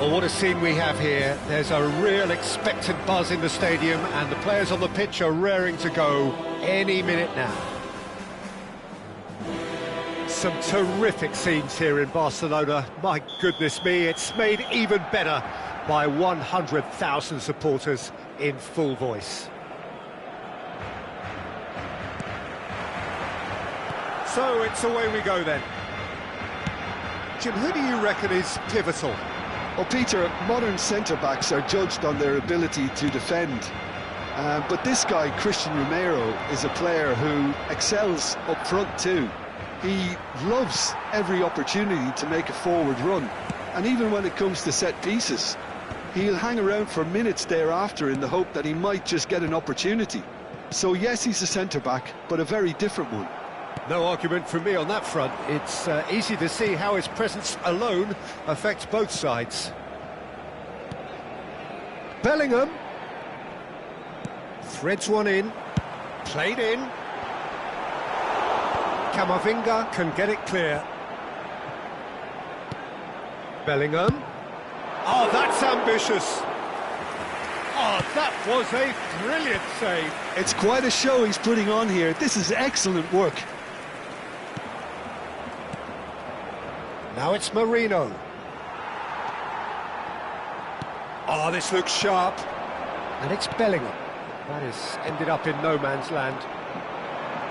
Well, what a scene we have here. There's a real expectant buzz in the stadium, and the players on the pitch are raring to go any minute now. Some terrific scenes here in Barcelona. My goodness me, it's made even better by 100,000 supporters in full voice. So it's away we go then. Jim, who do you reckon is pivotal? Well, Peter, modern centre-backs are judged on their ability to defend. But this guy, Christian Romero, is a player who excels up front too. He loves every opportunity to make a forward run. And even when it comes to set pieces, he'll hang around for minutes thereafter in the hope that he might just get an opportunity. So yes, he's a centre-back, but a very different one. No argument from me on that front. It's easy to see how his presence alone affects both sides. Bellingham. Threads one in. Played in. Camavinga can get it clear. Bellingham. Oh, that's ambitious. Oh, that was a brilliant save. It's quite a show he's putting on here. This is excellent work. Now it's Marino. Oh, this looks sharp. And it's Bellingham. That has ended up in no man's land.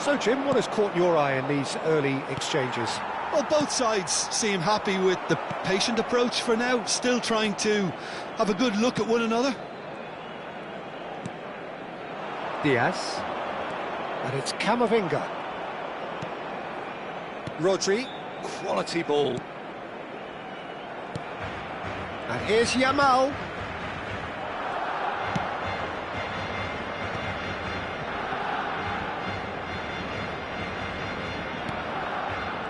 So, Jim, what has caught your eye in these early exchanges? Well, both sides seem happy with the patient approach for now, still trying to have a good look at one another. Diaz. And it's Camavinga. Rodri. Quality ball. And here's Yamal.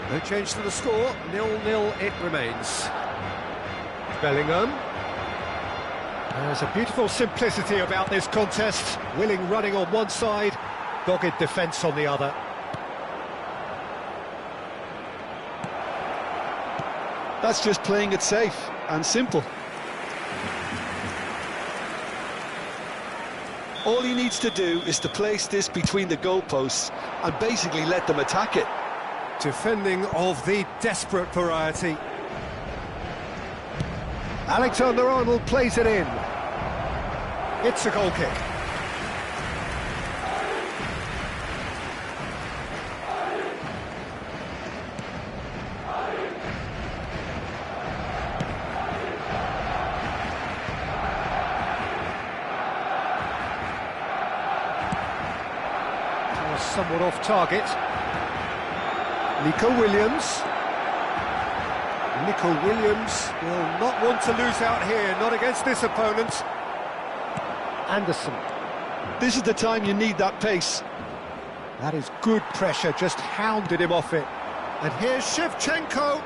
No change to the score, 0-0 it remains. Bellingham. There's a beautiful simplicity about this contest. Willing running on one side, dogged defence on the other. That's just playing it safe and simple. All he needs to do is to place this between the goalposts and basically let them attack it. Defending of the desperate variety. Alexander-Arnold plays it in. It's a goal kick. Somewhat off target. Nico Williams. Nico Williams will not want to lose out here, not against this opponent. Anderson. This is the time you need that pace. That is good pressure, just hounded him off it. And here's Shevchenko.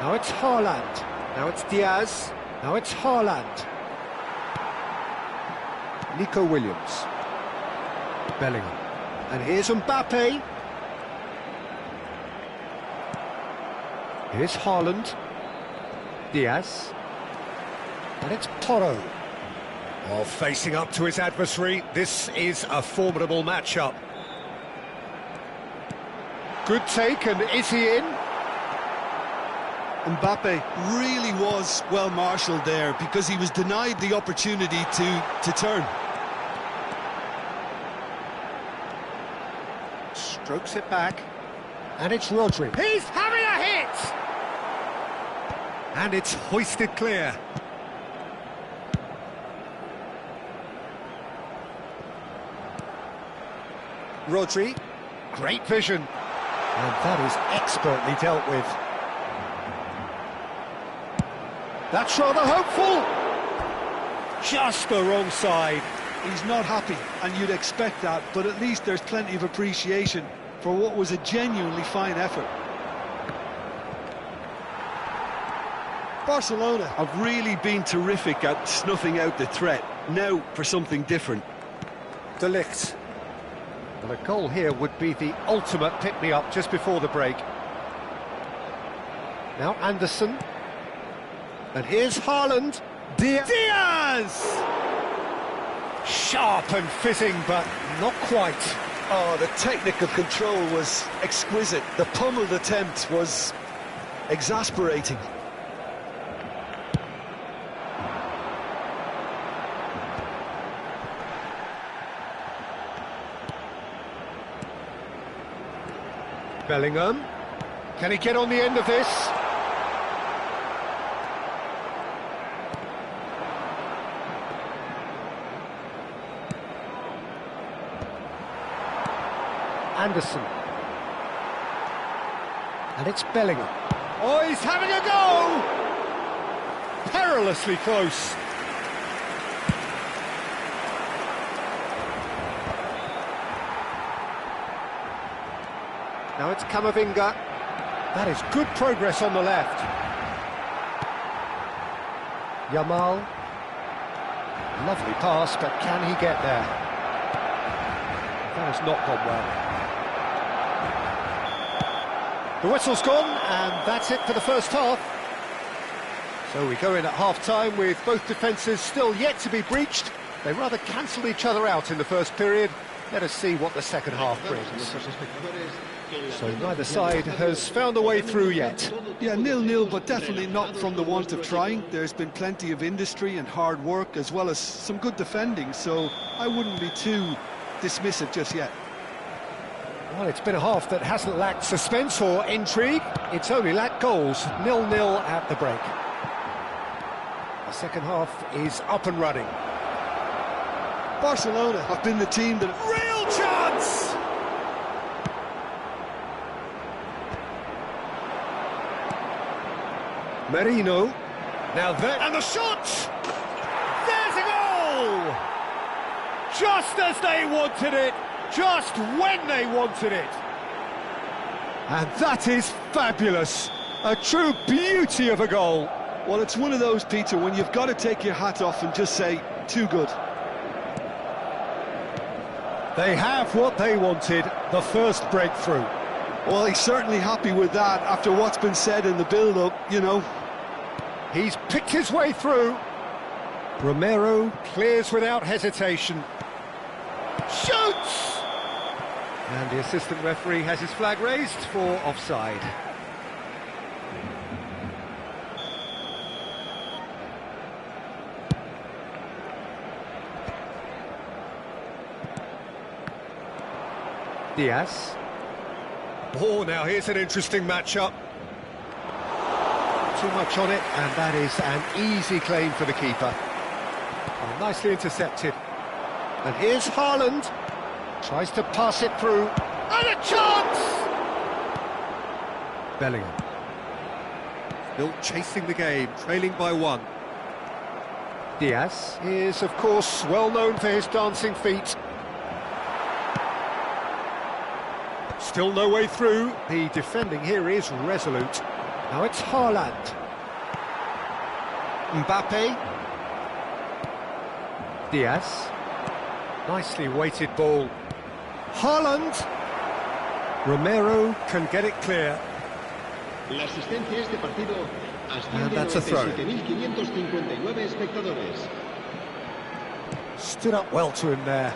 Now it's Haaland. Now it's Diaz. Now it's Haaland. Nico Williams. Bellingham. And here's Mbappe. Here's Haaland. Diaz. And it's Toro. Oh, facing up to his adversary. This is a formidable matchup. Good take, and is he in? Mbappe really was well marshalled there because he was denied the opportunity to turn. Strokes it back, and it's Rodri. He's having a hit! And it's hoisted clear. Rodri, great vision. And that is expertly dealt with. That's rather hopeful. Just the wrong side. He's not happy, and you'd expect that, but at least there's plenty of appreciation for what was a genuinely fine effort. Barcelona have really been terrific at snuffing out the threat. Now for something different. De Ligt. Well, a goal here would be the ultimate pick-me-up just before the break. Now Anderson. And here's Haaland. Diaz! Sharp and fizzing, but not quite. Oh, the technical control was exquisite. The pummeled attempt was exasperating. Bellingham. Can he get on the end of this? Anderson. And it's Bellingham. Oh, he's having a go! Perilously close. Now it's Camavinga. That is good progress on the left. Yamal. Lovely pass, but can he get there? That has not gone well. The whistle's gone, and that's it for the first half. So we go in at half-time with both defences still yet to be breached. They rather cancelled each other out in the first period. Let us see what the second half brings. So neither side has found a way through yet. Yeah, 0-0, but definitely not from the want of trying. There's been plenty of industry and hard work, as well as some good defending, so I wouldn't be too dismissive just yet. Well, it's been a half that hasn't lacked suspense or intrigue. It's only lacked goals. 0-0 at the break. The second half is up and running. Barcelona have been the team that... Real chance! Merino. Now there... And the shot! There's a goal! Just as they wanted it. Just when they wanted it. And that is fabulous. A true beauty of a goal. Well, it's one of those, Peter, when you've got to take your hat off and just say, too good. They have what they wanted, the first breakthrough. Well, he's certainly happy with that after what's been said in the build-up, you know. He's picked his way through. Romero clears without hesitation. Shoots! And the assistant referee has his flag raised for offside. Diaz. Oh, now here's an interesting matchup. Too much on it, and that is an easy claim for the keeper. Oh, nicely intercepted. And here's Haaland. Tries to pass it through. And a chance! Bellingham. Still chasing the game, trailing by one. Diaz is, of course, well known for his dancing feet. Still no way through. The defending here is resolute. Now it's Haaland. Mbappe. Diaz. Nicely weighted ball. Haaland. Romero can get it clear. And that's a throw. Stood up well to him there.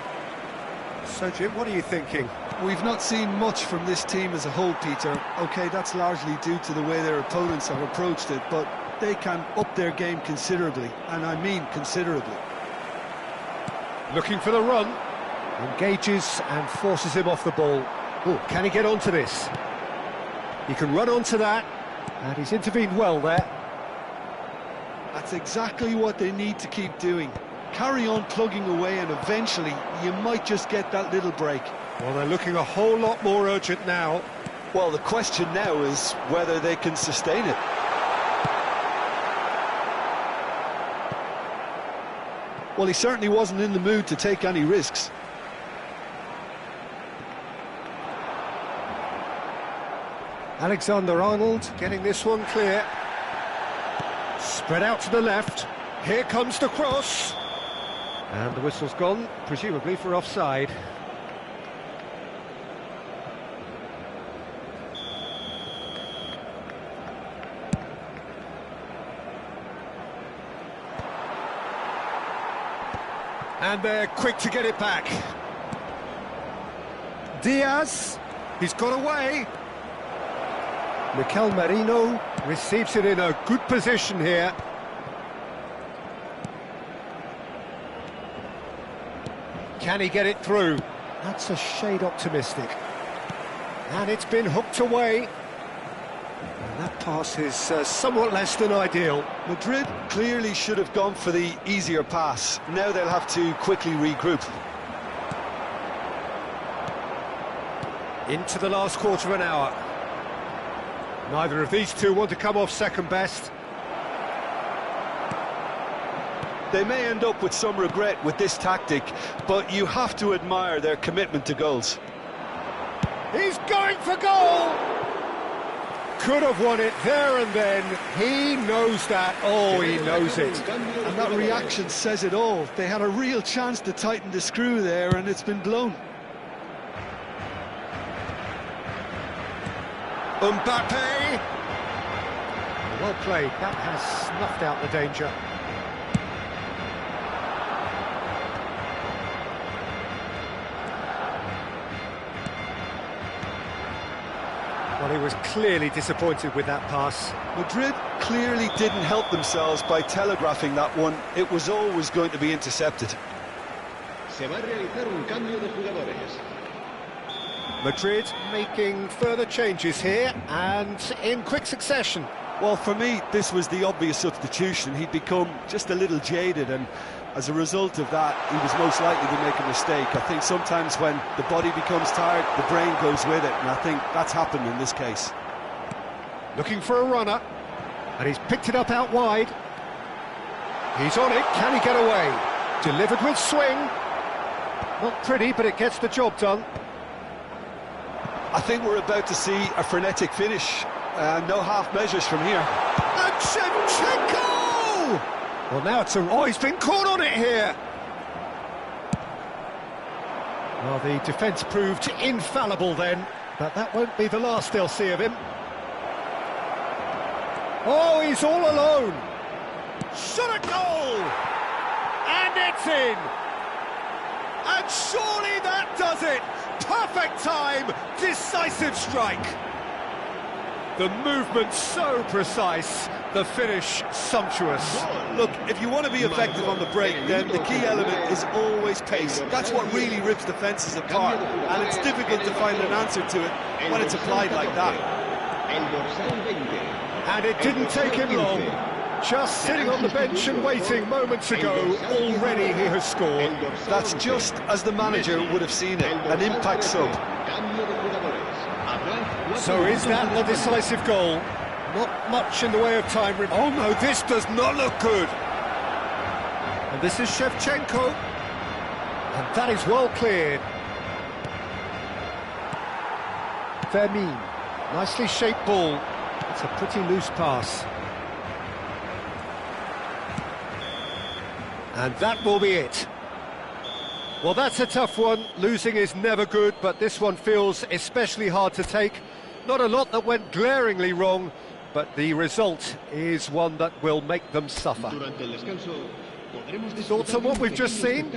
So, Jim, what are you thinking? We've not seen much from this team as a whole, Peter. OK, that's largely due to the way their opponents have approached it, but they can up their game considerably, and I mean considerably. Looking for the run. Engages and forces him off the ball. Oh, can he get onto this? He can run onto that, and he's intervened well there. That's exactly what they need to keep doing. Carry on plugging away, and eventually you might just get that little break. Well, they're looking a whole lot more urgent now. Well, the question now is whether they can sustain it. Well, he certainly wasn't in the mood to take any risks. Alexander-Arnold getting this one clear. Spread out to the left. Here comes the cross. And the whistle's gone, presumably for offside. And they're quick to get it back. Diaz, he's got away. Mikel Merino receives it in a good position here. Can he get it through? That's a shade optimistic. And it's been hooked away. And that pass is somewhat less than ideal. Madrid clearly should have gone for the easier pass. Now they'll have to quickly regroup. Into the last quarter of an hour. Neither of these two want to come off second best. They may end up with some regret with this tactic, but you have to admire their commitment to goals. He's going for goal! Could have won it there and then. He knows that. Oh, he knows it. And that reaction says it all. They had a real chance to tighten the screw there, and it's been blown. Mbappe! Well played. That has snuffed out the danger. Well, he was clearly disappointed with that pass. Madrid clearly didn't help themselves by telegraphing that one. It was always going to be intercepted. Se va a realizar un cambio de jugadores. Madrid making further changes here and in quick succession. Well, for me, this was the obvious substitution. He'd become just a little jaded, and as a result of that, he was most likely to make a mistake. I think sometimes when the body becomes tired, the brain goes with it, and I think that's happened in this case. Looking for a runner, and he's picked it up out wide. He's on it, can he get away? Delivered with swing. Not pretty, but it gets the job done. I think we're about to see a frenetic finish. No half measures from here. And Shevchenko! Well, now it's a... Oh, he's been caught on it here! Well, the defence proved infallible then, but that won't be the last they'll see of him. Oh, he's all alone! Shot a goal! And it's in! And surely that does it! Perfect time, decisive strike. The movement so precise, the finish sumptuous. Look, if you want to be effective on the break, then the key element is always pace. That's what really rips defences apart, and it's difficult to find an answer to it when it's applied like that. And it didn't take him long. Just sitting on the bench and waiting moments ago, already he has scored. That's just as the manager would have seen it, an impact sub. So is that the decisive goal? Not much in the way of time. Oh no, this does not look good. And this is Shevchenko. And that is well cleared. Fermin, nicely shaped ball. It's a pretty loose pass. And that will be it. Well, that's a tough one. Losing is never good, but this one feels especially hard to take. Not a lot that went glaringly wrong, but the result is one that will make them suffer. Thoughts on what we've just seen?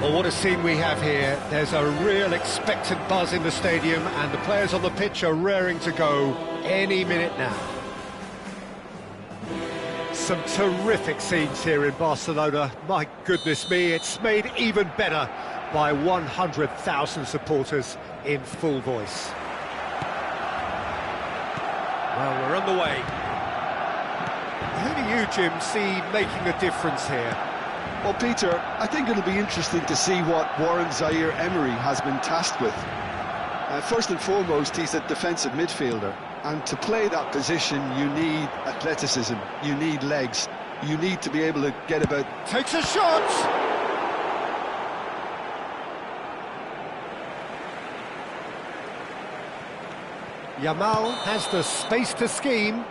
Well, what a scene we have here. There's a real expectant buzz in the stadium, and the players on the pitch are raring to go any minute now. Some terrific scenes here in Barcelona. My goodness me, it's made even better by 100,000 supporters in full voice. Well, we're on the way. Who do you, Jim, see making a difference here? Well, Peter, I think it'll be interesting to see what Warren Zaire-Emery has been tasked with. First and foremost, he's a defensive midfielder, and to play that position, you need athleticism, you need legs, you need to be able to get about... Takes a shot! Yamal has the space to scheme.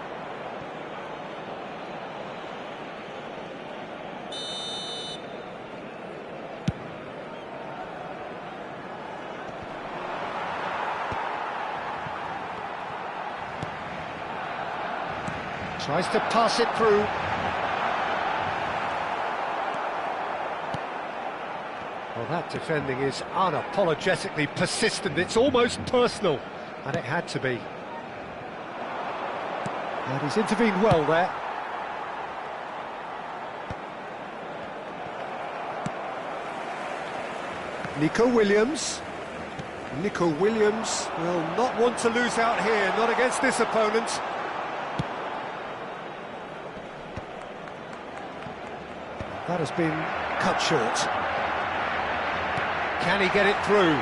Tries to pass it through. Well, that defending is unapologetically persistent. It's almost personal, and it had to be. And he's intervened well there. Nico Williams. Nico Williams will not want to lose out here, not against this opponent. That has been cut short. Can he get it through?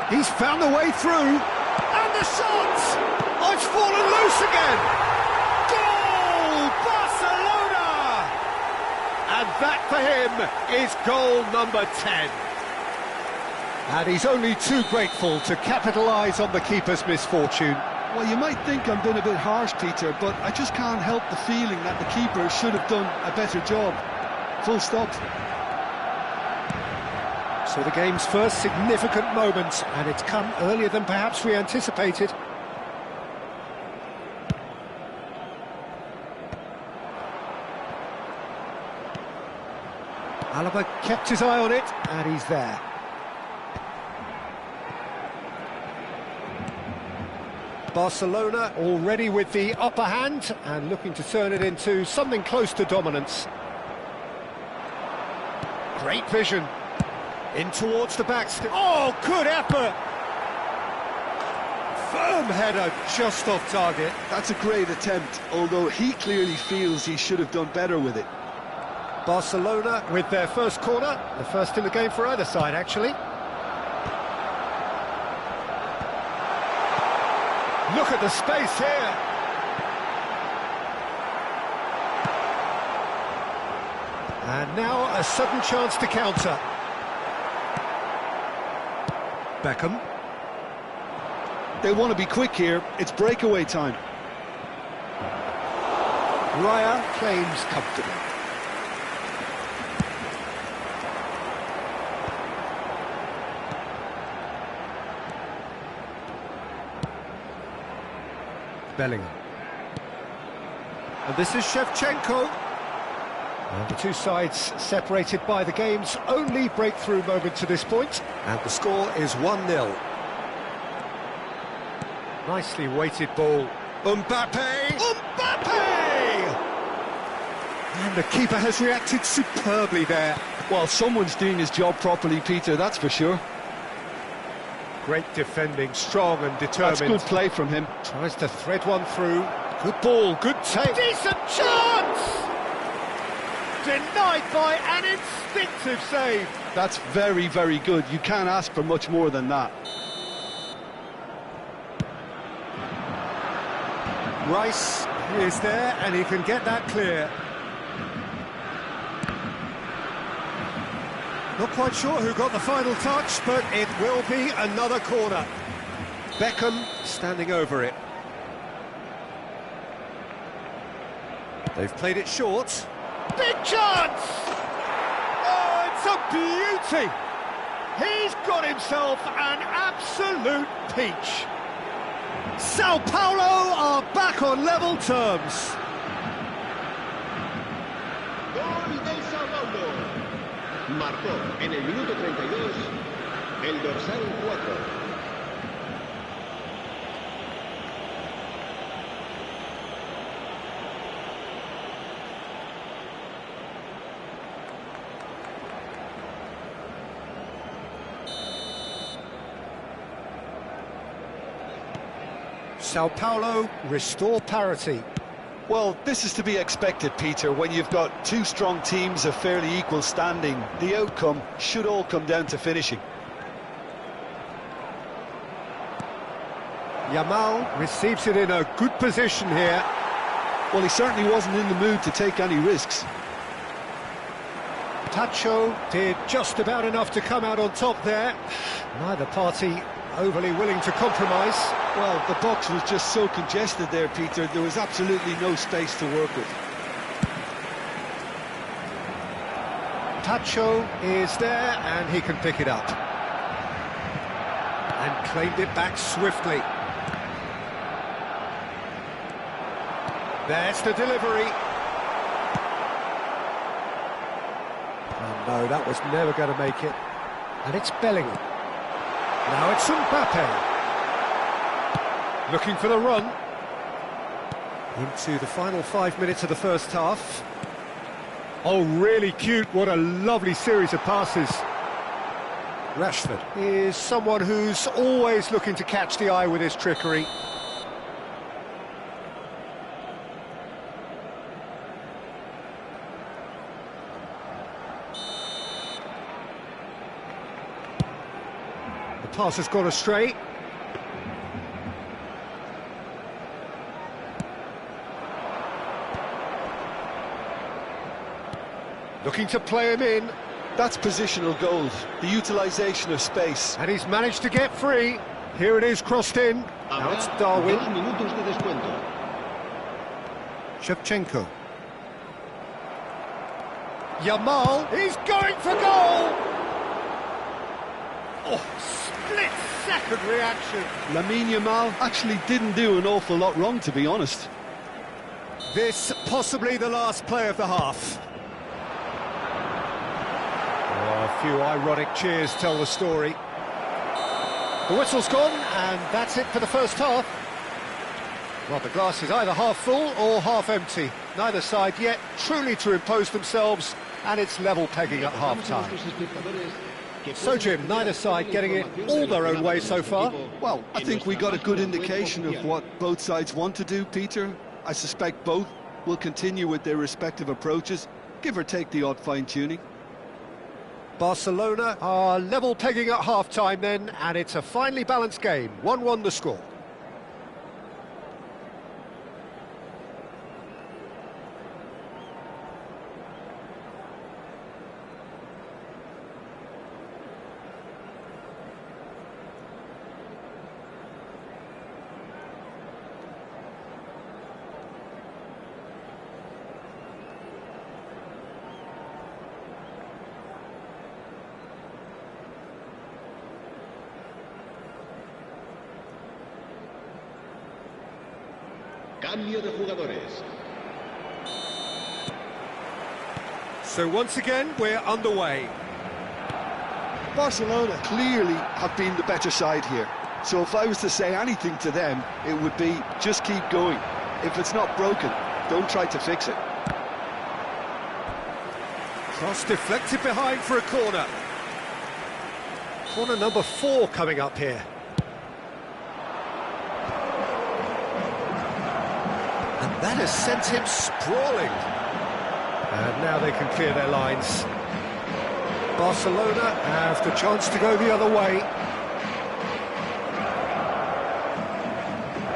He's found the way through. And the shot! Oh, it's fallen loose again! Goal! Barcelona! And that for him is goal number 10. And he's only too grateful to capitalise on the keeper's misfortune. Well, you might think I'm being a bit harsh, Peter, but I just can't help the feeling that the keeper should have done a better job. Full stop. So the game's first significant moment, and it's come earlier than perhaps we anticipated. Alaba kept his eye on it, and he's there. Barcelona already with the upper hand, and looking to turn it into something close to dominance. Great vision. In towards the back. Oh, good effort! Firm header, just off target. That's a great attempt, although he clearly feels he should have done better with it. Barcelona with their first corner, the first in the game for either side, actually. Look at the space here. And now a sudden chance to counter. Beckham. They want to be quick here. It's breakaway time. Raya claims comfortably. Bellingham. And this is Shevchenko. And the two sides separated by the game's only breakthrough moment to this point. And the score is 1-0. Nicely weighted ball. Mbappe! Mbappe! And the keeper has reacted superbly there. Well, someone's doing his job properly, Peter, that's for sure. Great defending, strong and determined. That's good play from him. Tries to thread one through. Good ball, good take. Decent chance! Denied by an instinctive save. That's very, very good. You can't ask for much more than that. Rice is there, and he can get that clear. Not quite sure who got the final touch, but it will be another corner. Beckham standing over it. They've played it short. Big chance! Oh, it's a beauty! He's got himself an absolute peach. Sao Paulo are back on level terms. Gol del Sao Paulo. Marcó en el minuto 32 el dorsal 4. Sao Paulo restore parity. Well, this is to be expected, Peter. When you've got two strong teams of fairly equal standing, the outcome should all come down to finishing. Yamal receives it in a good position here. Well, he certainly wasn't in the mood to take any risks. Tacho did just about enough to come out on top there. Neither party overly willing to compromise. Well, the box was just so congested there, Peter. There was absolutely no space to work with. Tacho is there and he can pick it up. And claimed it back swiftly. There's the delivery. Oh no, that was never going to make it. And it's Bellingham. Now it's Mbappe. Looking for the run. Into the final 5 minutes of the first half. Oh, really cute. What a lovely series of passes. Rashford is someone who's always looking to catch the eye with his trickery. The pass has gone astray. Looking to play him in. That's positional gold, the utilisation of space. And he's managed to get free. Here it is, crossed in. Now it's Darwin. 2 minutos de descuento. Shevchenko. Yamal, he's going for goal! Oh, split-second reaction. Lamine Yamal actually didn't do an awful lot wrong, to be honest. This possibly the last play of the half. A few ironic cheers tell the story. The whistle's gone, and that's it for the first half. Well, the glass is either half full or half empty. Neither side yet truly to impose themselves, and it's level pegging at half-time. So, Jim, neither side getting it all their own way so far? Well, I think we got a good indication of what both sides want to do, Peter. I suspect both will continue with their respective approaches, give or take the odd fine-tuning. Barcelona are level pegging at half-time then, and it's a finely balanced game. 1-1 the score. Cambio de jugadores. So once again, we're underway. Barcelona clearly have been the better side here. So if I was to say anything to them, it would be just keep going. If it's not broken, don't try to fix it. Cross deflected behind for a corner. Corner number 4 coming up here. And that has sent him sprawling. And now they can clear their lines. Barcelona have the chance to go the other way.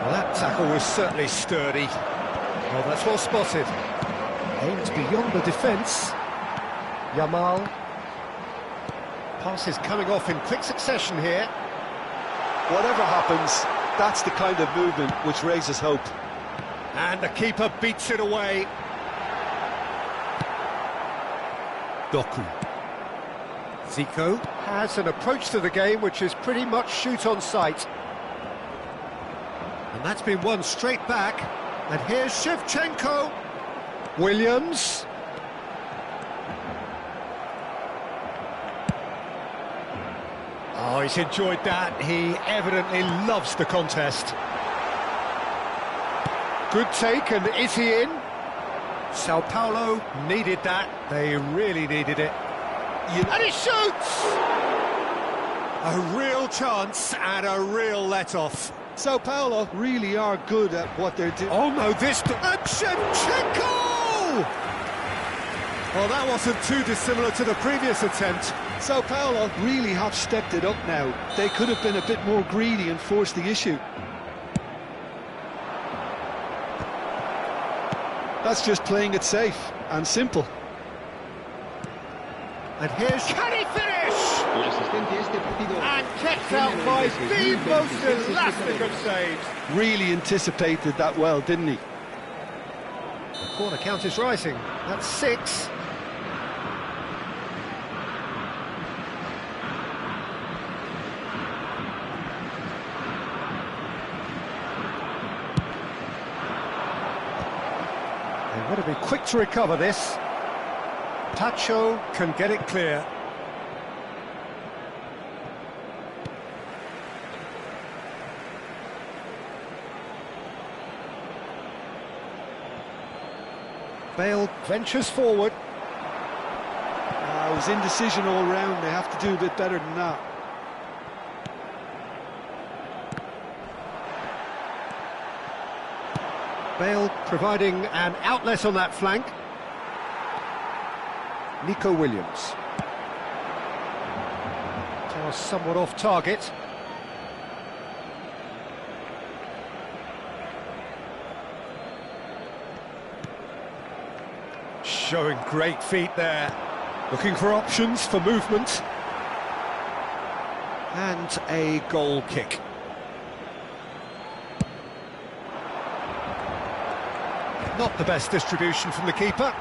Well, that tackle was certainly sturdy. Well, that's well spotted. Aims beyond the defence. Yamal. Passes coming off in quick succession here. Whatever happens, that's the kind of movement which raises hope. And the keeper beats it away. Doku. Zico has an approach to the game which is pretty much shoot on sight. And that's been won straight back. And here's Shevchenko. Williams. Oh, he's enjoyed that. He evidently loves the contest. Good take, and is he in? Sao Paulo needed that. They really needed it. And he shoots! A real chance and a real let-off. Sao Paulo really are good at what they're doing. Oh no, this... And Shevchenko! Well, that wasn't too dissimilar to the previous attempt. Sao Paulo really have stepped it up now. They could have been a bit more greedy and forced the issue. That's just playing it safe and simple. And here's... Can he finish? And kept out by the most elastic of saves. Really anticipated that well, didn't he? The corner count is rising. That's 6. They want to be quick to recover this. Tacho can get it clear. Bale ventures forward. It was indecision all round. They have to do a bit better than that. Bale providing an outlet on that flank. Nico Williams. Toss somewhat off target. Showing great feet there. Looking for options for movement. And a goal kick. Not the best distribution from the keeper.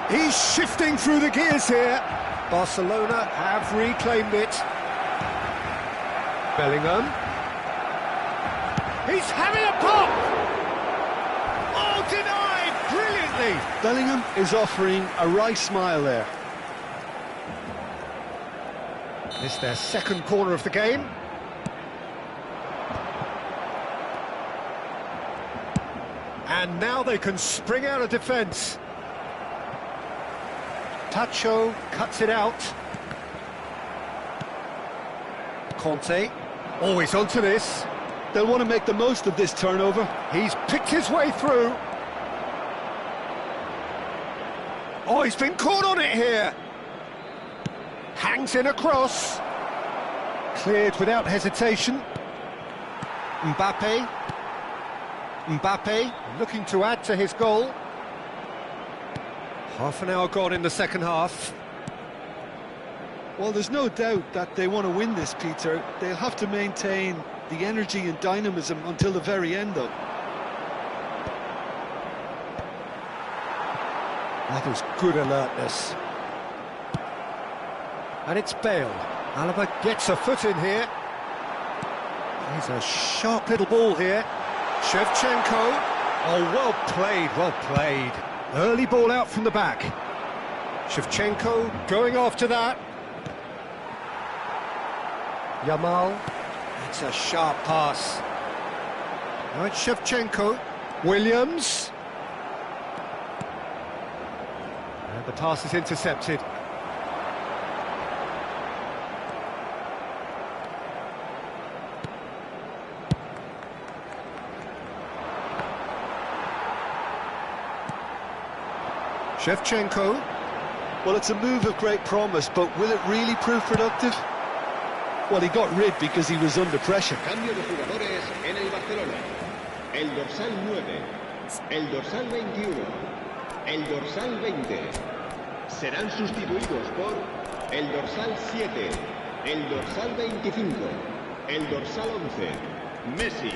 He's shifting through the gears here. Barcelona have reclaimed it. Bellingham. He's having a pop! Oh, denied! Brilliantly! Bellingham is offering a right smile there. It's their second corner of the game. And now they can spring out of defence. Tacho cuts it out. Conte, always onto this. They'll want to make the most of this turnover. He's picked his way through. Oh, he's been caught on it here. Hangs in across. Cleared without hesitation. Mbappe looking to add to his goal. Half an hour gone in the second half. Well, there's no doubt that they want to win this, Peter. They'll have to maintain the energy and dynamism until the very end, though. That is good alertness. And it's Bale. Alaba gets a foot in here. He's a sharp little ball here. Shevchenko. Oh, well played, well played. Early ball out from the back. Shevchenko going after that. Yamal. It's a sharp pass. Now it's Shevchenko. Williams. And the pass is intercepted. Shevchenko. Well, it's a move of great promise, but will it really prove productive? Well, he got rid because he was under pressure. Cambio de jugadores en el Barcelona. El dorsal 9, el dorsal 21, el dorsal 20. Serán sustituidos por el dorsal 7, el dorsal 25, el dorsal 11, Messi.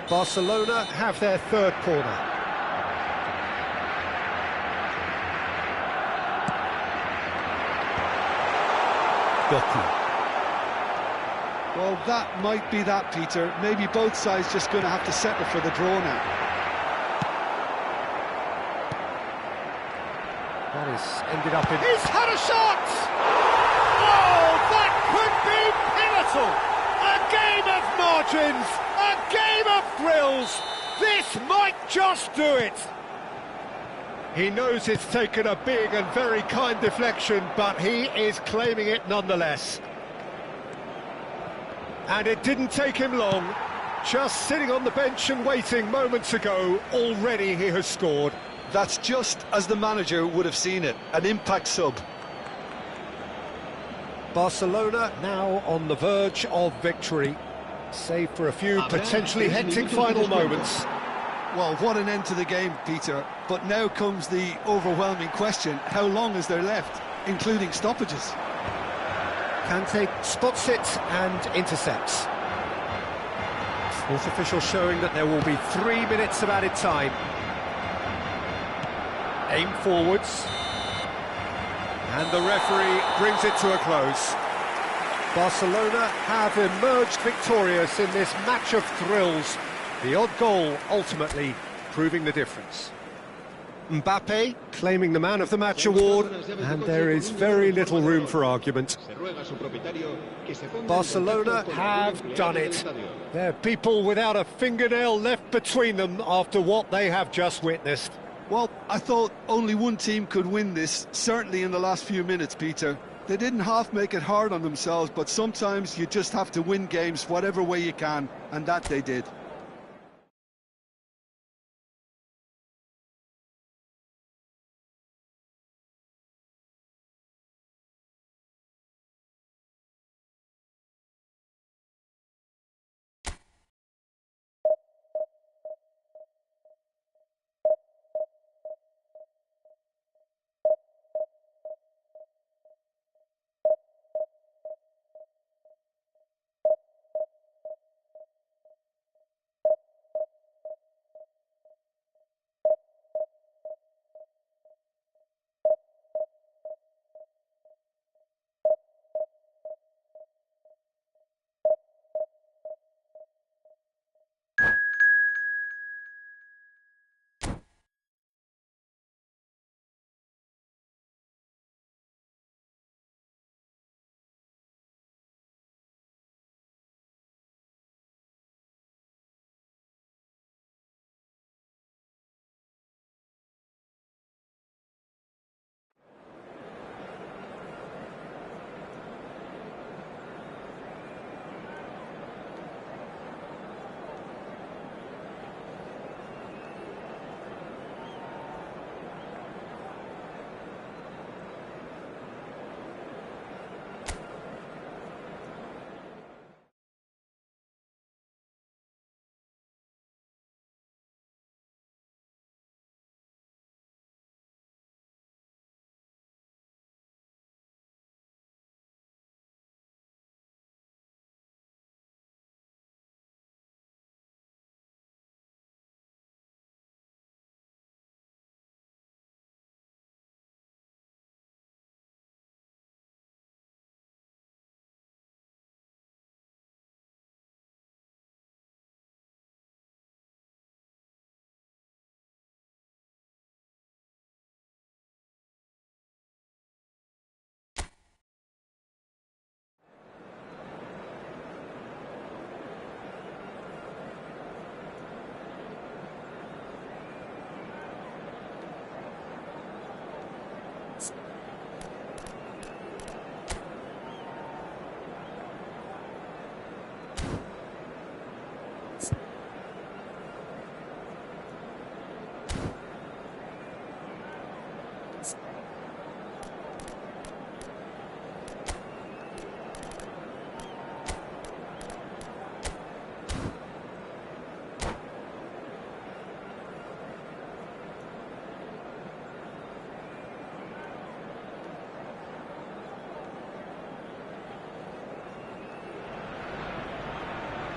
Barcelona have their third corner. Doku. Well, that might be that, Peter. Maybe both sides just going to have to settle for the draw now. That is ended up in... He's had a shot! Oh, that could be pivotal! A game of margins! A game of thrills! This might just do it! He knows it's taken a big and very kind deflection, but he is claiming it nonetheless. And it didn't take him long. Just sitting on the bench and waiting moments ago, already he has scored. That's just as the manager would have seen it, an impact sub. Barcelona now on the verge of victory, save for a few potentially hectic final moments. Well, what an end to the game, Peter. But now comes the overwhelming question, how long is there left, including stoppages? Kante spots it and intercepts. Fourth official showing that there will be 3 minutes of added time. Aim forwards. And the referee brings it to a close. Barcelona have emerged victorious in this match of thrills. The odd goal ultimately proving the difference. Mbappe claiming the Man of the Match award, and there is very little room for argument. Barcelona have done it. They're people without a fingernail left between them after what they have just witnessed. Well, I thought only one team could win this, certainly in the last few minutes, Peter. They didn't half make it hard on themselves, but sometimes you just have to win games whatever way you can, and that they did.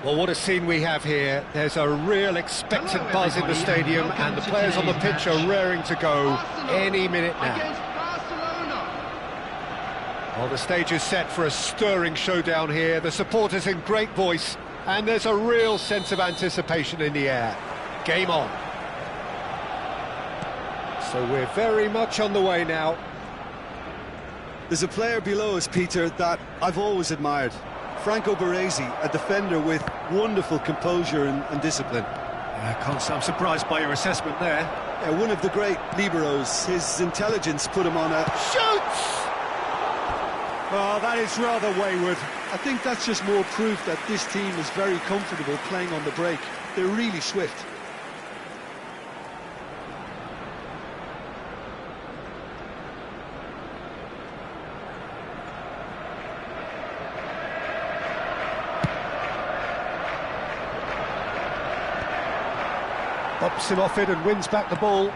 Well, what a scene we have here. There's a real expectant buzz in the stadium, and the players on the pitch are raring to go any minute now. Well, the stage is set for a stirring showdown here. The supporters in great voice, and there's a real sense of anticipation in the air. Game on. So we're very much on the way now. There's a player below us, Peter, that I've always admired. Franco Baresi, a defender with wonderful composure and discipline. I'm surprised by your assessment there. Yeah, one of the great liberos. His intelligence put him on a... Shoots! Oh, that is rather wayward. I think that's just more proof that this team is very comfortable playing on the break. They're really swift. Bops him off it and wins back the ball.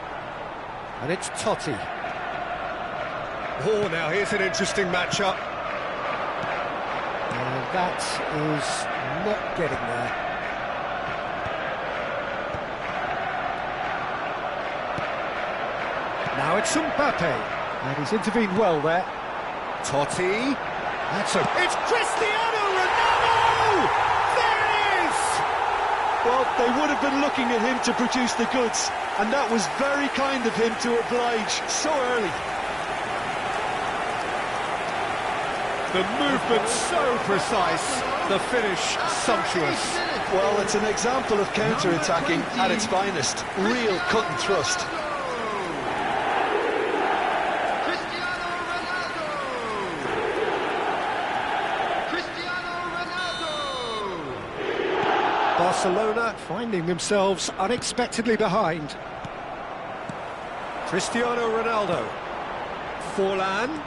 And it's Totti. Oh, now here's an interesting matchup. And that is not getting there. Now it's Mbappe. And he's intervened well there. Totti. It's Cristiano Ronaldo! There it is! Well, they would have been looking at him to produce the goods, and that was very kind of him to oblige so early. The movement so precise, the finish sumptuous. Well, it's an example of counter-attacking at its finest. Real cut and thrust. Barcelona finding themselves unexpectedly behind. Cristiano Ronaldo. Forlan.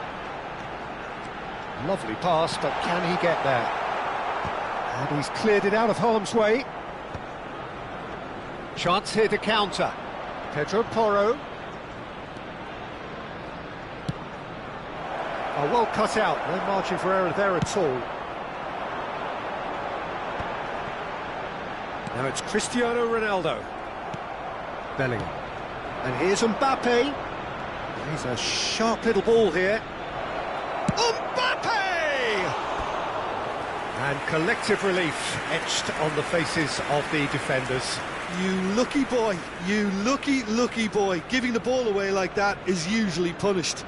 Lovely pass, but can he get there? And he's cleared it out of harm's way. Chance here to counter. Pedro Porro. Oh, well cut out. No margin for error there at all. Now it's Cristiano Ronaldo. Bellingham. And here's Mbappe. He's a sharp little ball here. Mbappe! And collective relief etched on the faces of the defenders. You lucky boy, you lucky boy. Giving the ball away like that is usually punished.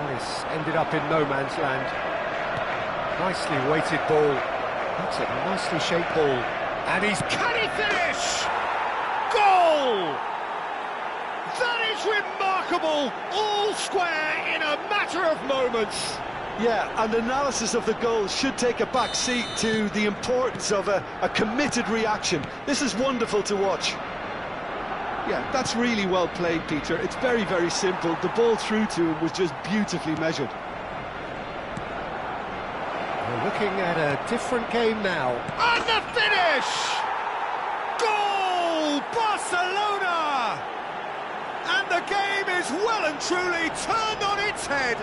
This ended up in no man's land. Nicely weighted ball. That's a nicely shaped ball. And can he finish? Goal! That is remarkable! All square in a matter of moments. Yeah, and analysis of the goal should take a back seat to the importance of a committed reaction. This is wonderful to watch. Yeah, that's really well played, Peter. It's very, very simple. The ball through to him was just beautifully measured. We're looking at a different game now. And the finish! Goal! Barcelona! And the game is well and truly turned on its head.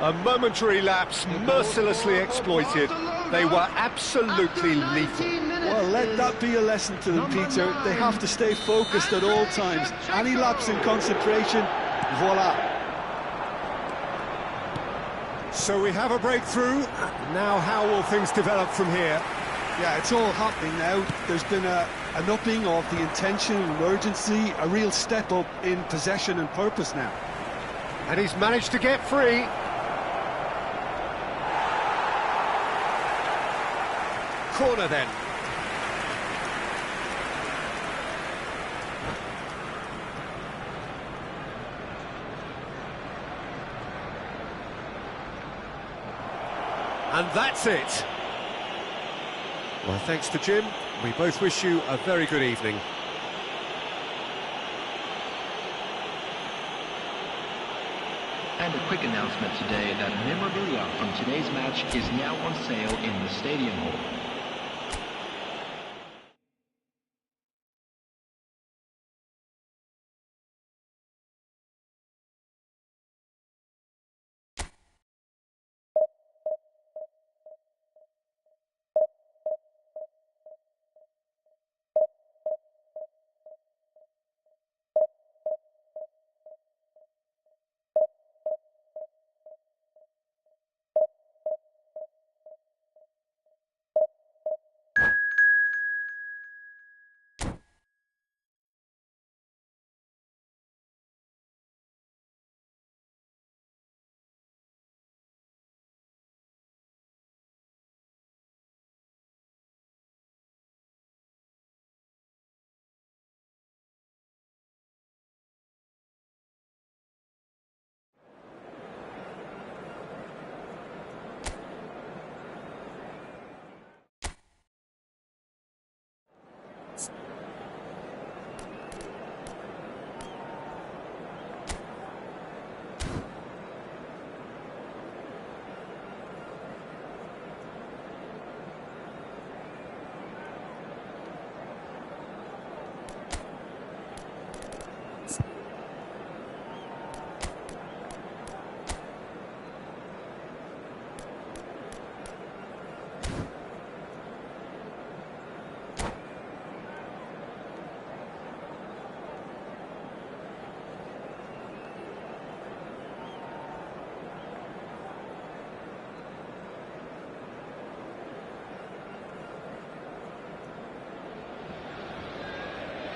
A momentary lapse mercilessly exploited. They were absolutely lethal. Well, let that be a lesson to them, Peter. They have to stay focused at all times. Any lapse in concentration, voila. So we have a breakthrough. Now how will things develop from here? Yeah, it's all happening now. There's been an upping of the intention and urgency, a real step up in possession and purpose now. And he's managed to get free. Corner then. And that's it. Well, thanks to Jim. We both wish you a very good evening. And a quick announcement today that memorabilia from today's match is now on sale in the Stadium Hall.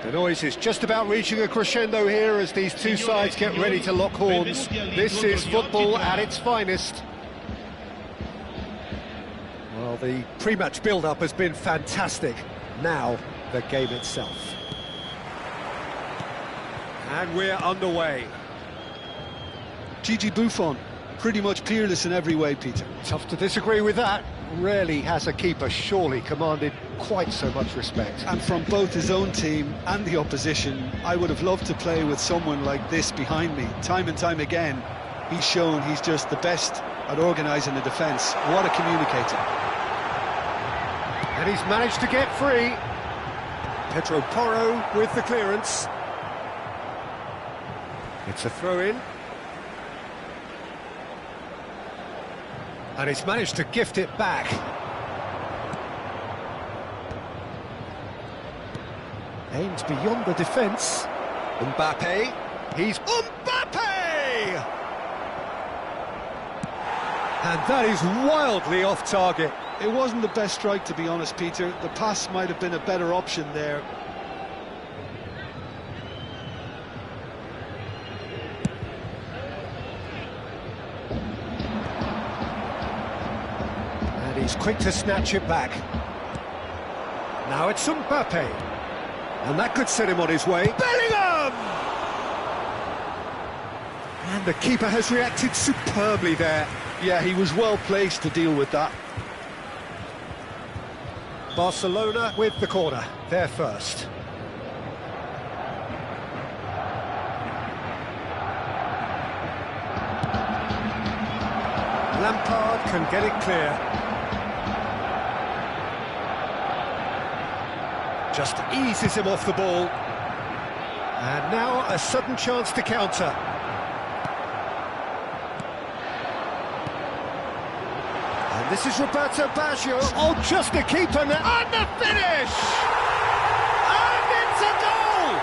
The noise is just about reaching a crescendo here as these two sides get ready to lock horns. This is football at its finest. Well, the pre-match build-up has been fantastic. Now, the game itself. And we're underway. Gigi Buffon, pretty much peerless in every way, Peter. Tough to disagree with that. Rarely has a keeper surely commanded quite so much respect. And from both his own team and the opposition, I would have loved to play with someone like this behind me. Time and time again, he's shown he's just the best at organising the defence. What a communicator. And he's managed to get free. Pedro Porro with the clearance. It's a throw-in. And he's managed to gift it back. Aims beyond the defence. Mbappe. He's Mbappe! And that is wildly off target. It wasn't the best strike, to be honest, Peter. The pass might have been a better option there. He's quick to snatch it back. Now it's Mbappe. And that could set him on his way. Bellingham! And the keeper has reacted superbly there. Yeah, he was well placed to deal with that. Barcelona with the corner. They're first. Lampard can get it clear. Just eases him off the ball. And now a sudden chance to counter. And this is Roberto Baggio. Oh, just a keeper now. And the finish! And it's a goal!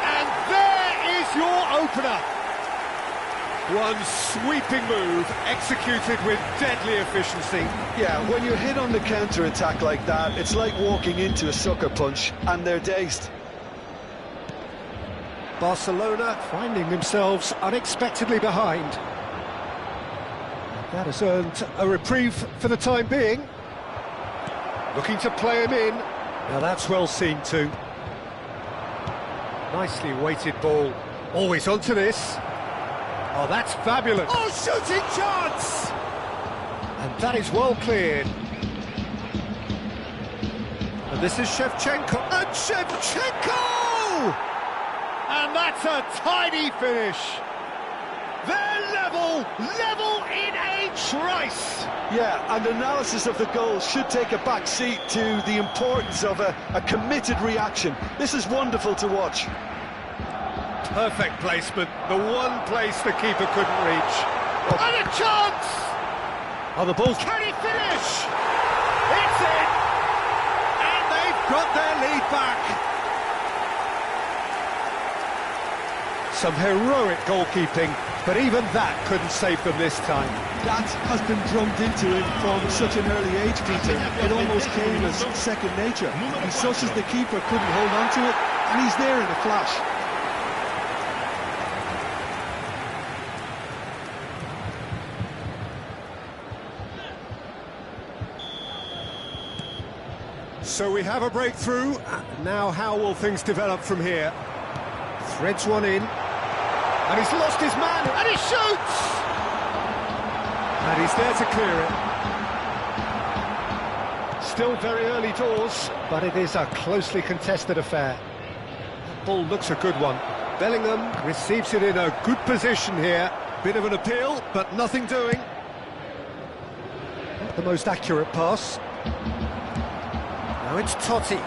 And there is your opener. One sweeping move, executed with deadly efficiency. Yeah, when you're hit on the counter-attack like that, it's like walking into a sucker punch, and they're dazed. Barcelona finding themselves unexpectedly behind. That has earned a reprieve for the time being. Looking to play him in. Now that's well seen too. Nicely weighted ball. Always onto this. Oh, that's fabulous. Oh, shooting chance! And that is well cleared. And this is Shevchenko. And Shevchenko! And that's a tidy finish. They're level in a trice. Yeah, and analysis of the goal should take a back seat to the importance of a committed reaction. This is wonderful to watch. Perfect placement, the one place the keeper couldn't reach. And a chance! Oh, the ball. Can he finish? It's in! And they've got their lead back. Some heroic goalkeeping, but even that couldn't save them this time. That has been drummed into him from such an early age, Peter. It almost came as second nature. He susses the keeper, couldn't hold on to it, and he's there in a flash. So we have a breakthrough. Now how will things develop from here? Threads one in. And he's lost his man. And he shoots! And he's there to clear it. Still very early doors, but it is a closely contested affair. That ball looks a good one. Bellingham receives it in a good position here. Bit of an appeal, but nothing doing. Not the most accurate pass. Now it's Totti.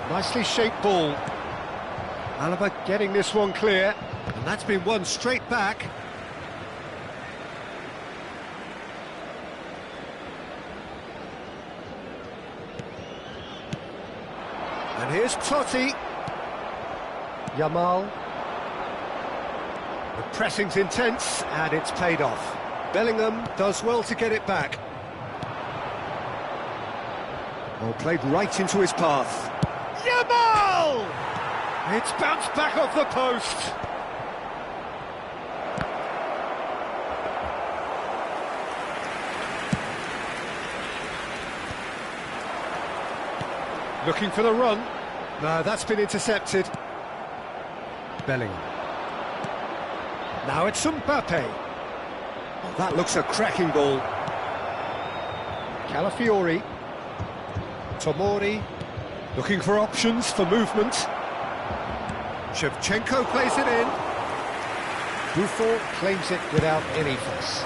Nicely shaped ball. Alaba getting this one clear, and that's been won straight back. And here's Totti. Yamal. The pressing's intense, and it's paid off. Bellingham does well to get it back. Well, played right into his path. Yamal! It's bounced back off the post. Looking for the run. No, that's been intercepted. Bellingham. Now it's Mbappe. Oh, that looks a cracking ball. Calafiori. Tomori. Looking for options for movement. Shevchenko plays it in. Buffon claims it without any fuss.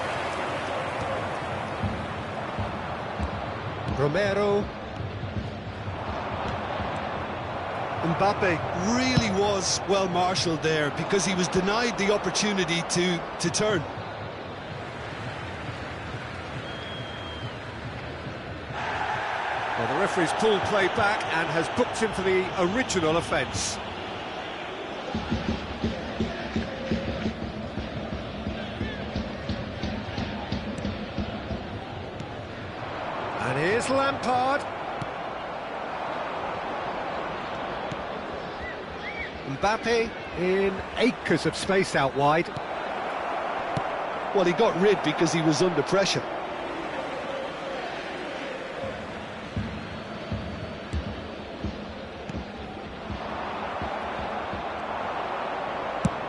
Romero. Mbappe really was well marshalled there because he was denied the opportunity to turn. Well, the referee's pulled play back and has booked him for the original offence. And here's Lampard. Mbappe in acres of space out wide. Well, he got rid because he was under pressure.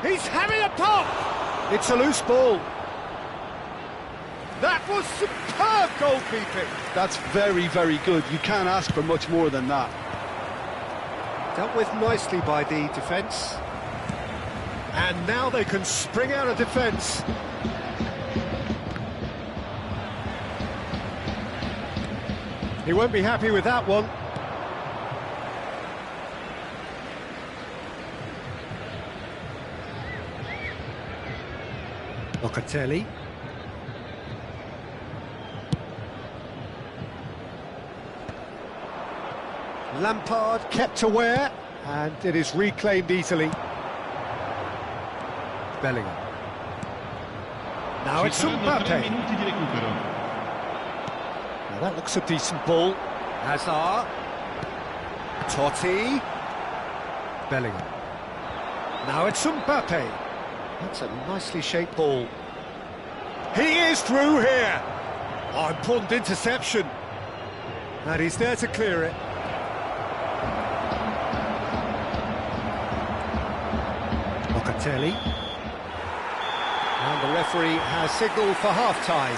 He's having a pop! It's a loose ball. That was superb goalkeeping. That's very, very good. You can't ask for much more than that. Dealt with nicely by the defence. And now they can spring out of defence. He won't be happy with that one. Locatelli. Lampard kept aware, and it is reclaimed easily. Bellingham. Now it's Mbappe. Now that looks a decent ball. Hazard. Totti. Bellingham. Now it's Mbappe. That's a nicely shaped ball. He is through here. Oh, important interception. And he's there to clear it. Locatelli. And the referee has signalled for half-time.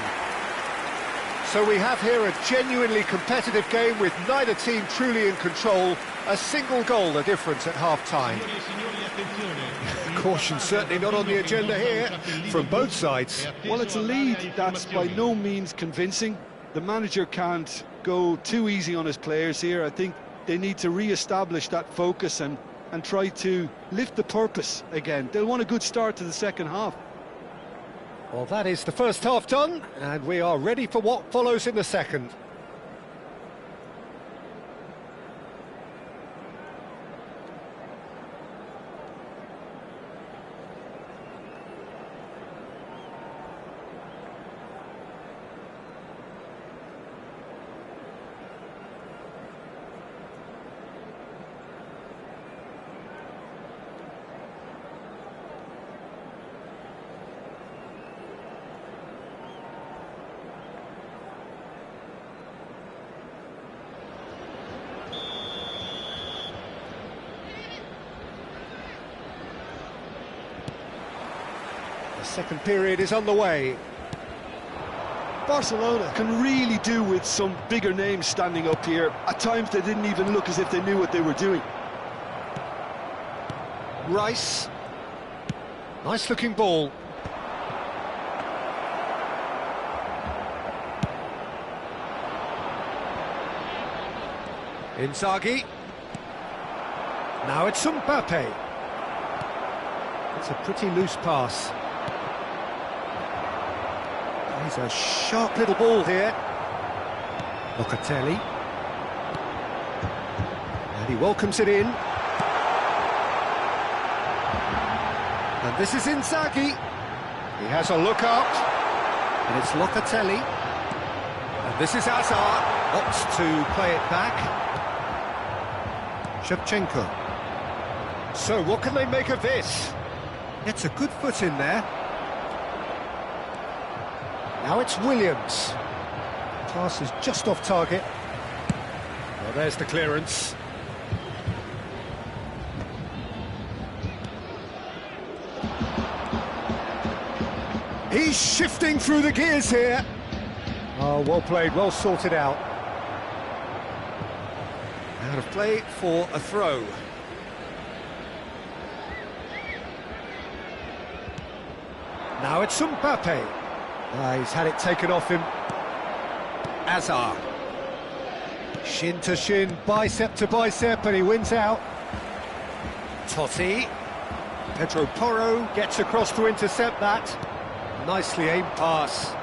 So we have here a genuinely competitive game with neither team truly in control. A single goal the difference at half-time. Caution certainly not on the agenda here from both sides. Well, it's a lead that's by no means convincing. The manager can't go too easy on his players here. I think they need to re-establish that focus and try to lift the purpose again. They'll want a good start to the second half. Well, that is the first half done, and we are ready for what follows in the second. Second period is on the way. Barcelona can really do with some bigger names standing up here. At times they didn't even look as if they knew what they were doing. Rice. Nice looking ball. Inzaghi. Now it's Mbappe. It's a pretty loose pass. He's a sharp little ball here. Locatelli. And he welcomes it in. And this is Inzaghi. He has a look up. And it's Locatelli. And this is Hazard. Opts to play it back. Shevchenko. So, what can they make of this? It's a good foot in there. Now it's Williams. Pass is just off target. Well, there's the clearance. He's shifting through the gears here. Oh, well played, well sorted out. Out of play for a throw. Now it's Mbappe. He's had it taken off him. Azar. Shin to shin, bicep to bicep, and he wins out. Totti. Pedro Porro gets across to intercept that. Nicely aimed pass.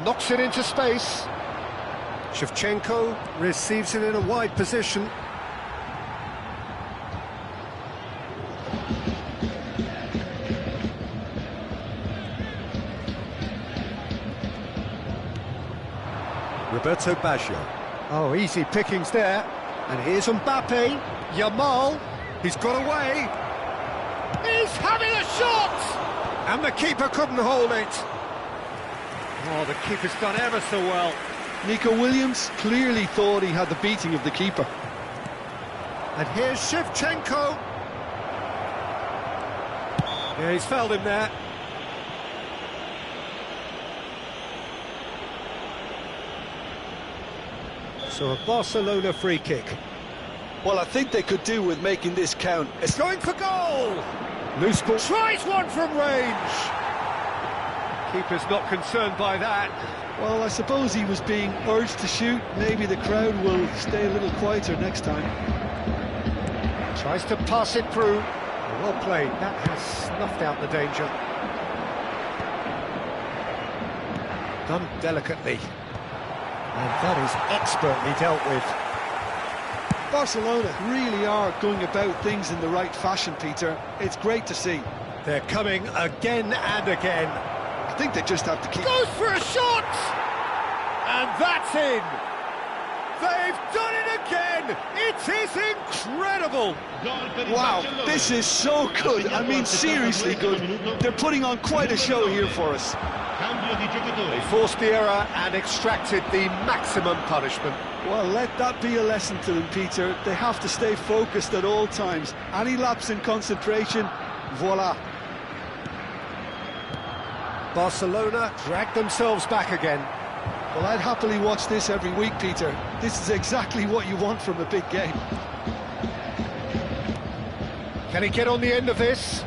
Knocks it into space. Shevchenko receives it in a wide position. Roberto Baggio. Oh, easy pickings there. And here's Mbappe. Yamal. He's got away. He's having a shot! And the keeper couldn't hold it. Oh, the keeper's done ever so well. Nico Williams clearly thought he had the beating of the keeper. And here's Shevchenko. Yeah, he's fouled him there. So a Barcelona free kick. Well, I think they could do with making this count. It's going for goal! Loose ball. Tries one from range! Keeper's not concerned by that. Well, I suppose he was being urged to shoot. Maybe the crowd will stay a little quieter next time. Tries to pass it through. Well played. That has snuffed out the danger. Done delicately. And that is expertly dealt with. Barcelona really are going about things in the right fashion, Peter. It's great to see. They're coming again and again. I think they just have to keep... Goes for a shot! And that's in! They've done it again! It is incredible! Wow, this is so good. I mean, seriously good. They're putting on quite a show here for us. They forced the error and extracted the maximum punishment. Well, let that be a lesson to them, Peter. They have to stay focused at all times. Any lapse in concentration, voila. Barcelona drag themselves back again. Well, I'd happily watch this every week, Peter. This is exactly what you want from a big game. Can he get on the end of this?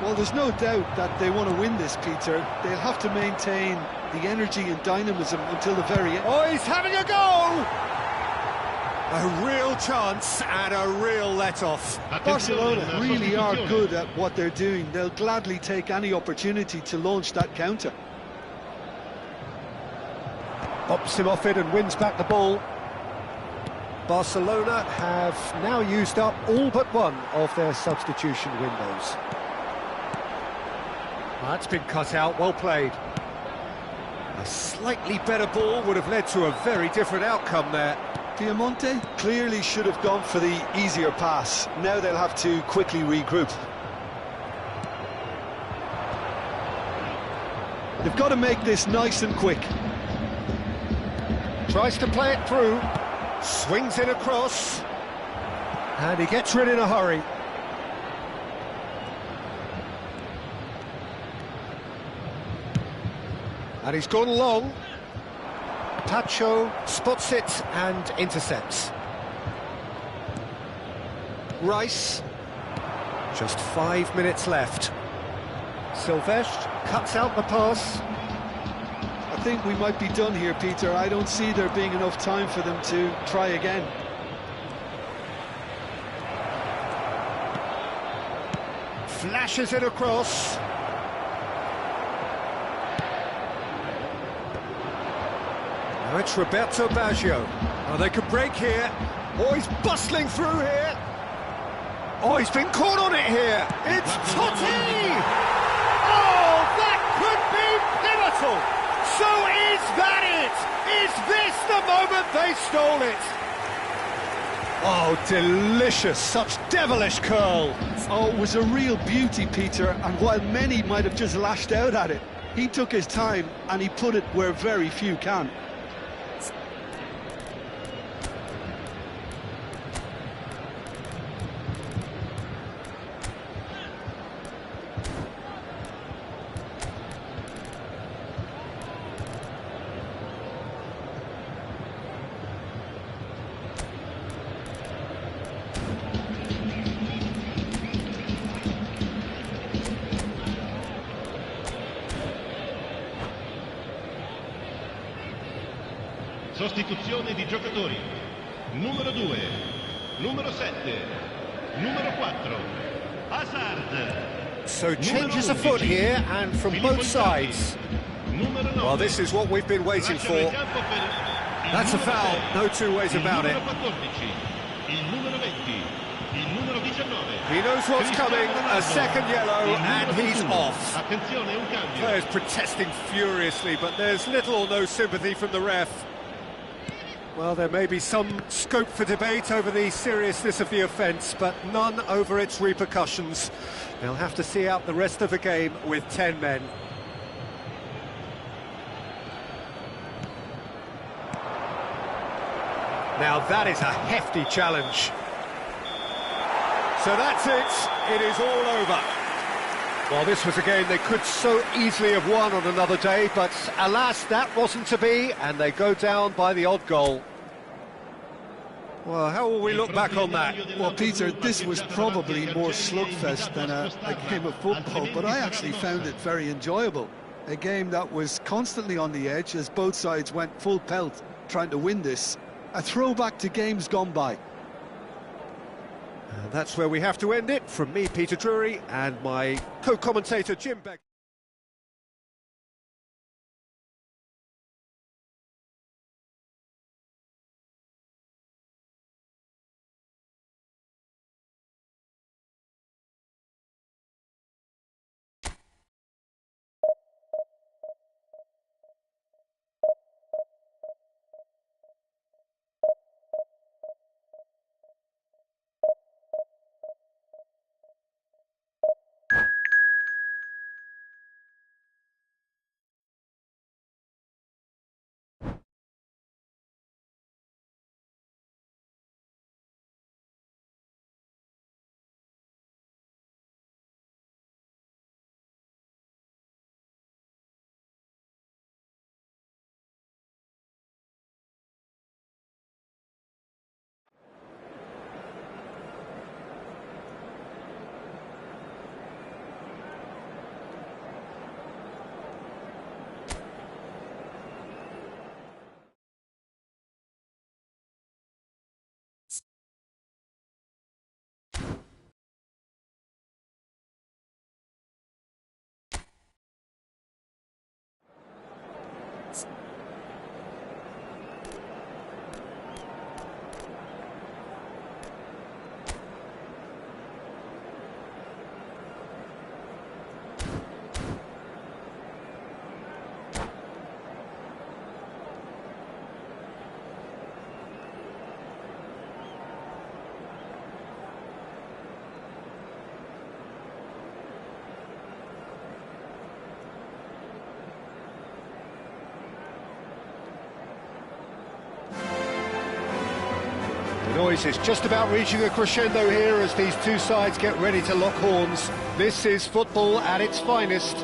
Well, there's no doubt that they want to win this, Peter. They'll have to maintain the energy and dynamism until the very end. Oh, he's having a go! A real chance and a real let-off. Barcelona really are good at what they're doing. They'll gladly take any opportunity to launch that counter. Pops him off it and wins back the ball. Barcelona have now used up all but one of their substitution windows. That's been cut out, well played. A slightly better ball would have led to a very different outcome there. Piemonte clearly should have gone for the easier pass. Now they'll have to quickly regroup. They've got to make this nice and quick. Tries to play it through, swings it across, and he gets rid in a hurry. And he's gone long. Pacho spots it and intercepts. Rice, just 5 minutes left. Silvestre cuts out the pass. I think we might be done here, Peter. I don't see there being enough time for them to try again. Flashes it across. Now it's Roberto Baggio. Oh, they could break here. Oh, he's bustling through here. Oh, he's been caught on it here. It's Totti! Oh, that could whistle. So is that it? Is this the moment they stole it? Oh, delicious, such devilish curl. Oh, it was a real beauty, Peter, and while many might have just lashed out at it, he took his time and he put it where very few can. Sostituzione di giocatori. Numero 2, numero 7, numero 4, Hazard. So changes afoot here, and from both sides. Well, this is what we've been waiting for. That's a foul, no two ways about it. He knows what's coming, a second yellow, and he's off. Players protesting furiously, but there's little or no sympathy from the ref. Well, there may be some scope for debate over the seriousness of the offence, but none over its repercussions. They'll have to see out the rest of the game with 10 men. Now that is a hefty challenge. So that's it, it is all over. Well, this was a game they could so easily have won on another day, but alas, that wasn't to be, and they go down by the odd goal. Well, how will we look back on that? Well, Peter, this was probably more slugfest than a game of football, but I actually found it very enjoyable. A game that was constantly on the edge as both sides went full pelt trying to win this. A throwback to games gone by. And that's where we have to end it. From me, Peter Drury, and my co-commentator, Jim Beck. The noise is just about reaching a crescendo here as these two sides get ready to lock horns. This is football at its finest.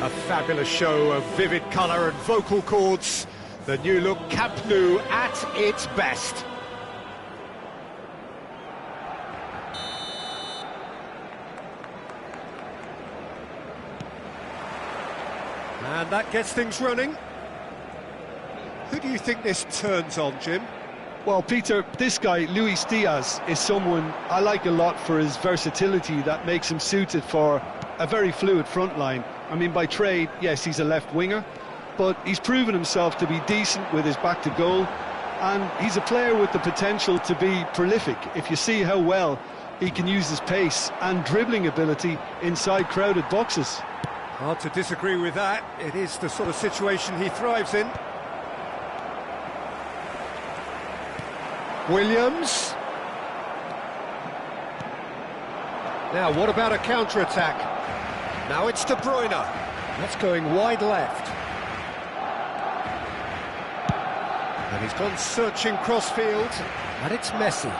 A fabulous show of vivid colour and vocal cords. The new look Camp Nou at its best. And that gets things running. Who do you think this turns on, Jim? Well, Peter, this guy, Luis Diaz, is someone I like a lot for his versatility that makes him suited for a very fluid front line. I mean, by trade, yes, he's a left winger, but he's proven himself to be decent with his back to goal, and he's a player with the potential to be prolific if you see how well he can use his pace and dribbling ability inside crowded boxes. Hard to disagree with that. It is the sort of situation he thrives in. Williams. Now, what about a counter-attack? Now it's De Bruyne. That's going wide left. And he's gone searching cross-field. And it's Messi.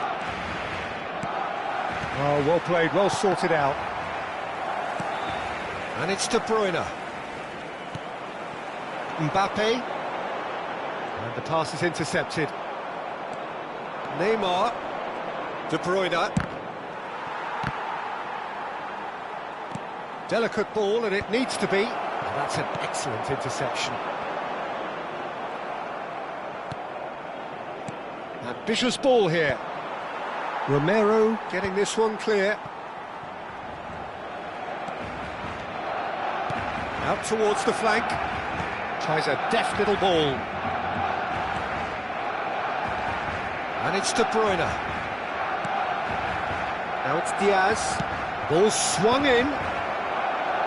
Oh, well played, well sorted out. And it's De Bruyne. Mbappe. And the pass is intercepted. Neymar. De Bruyne. Delicate ball, and it needs to be. And that's an excellent interception. Ambitious ball here. Romero getting this one clear. Out towards the flank. Tries a deft little ball. And it's De Bruyne. Now it's Diaz. Ball swung in.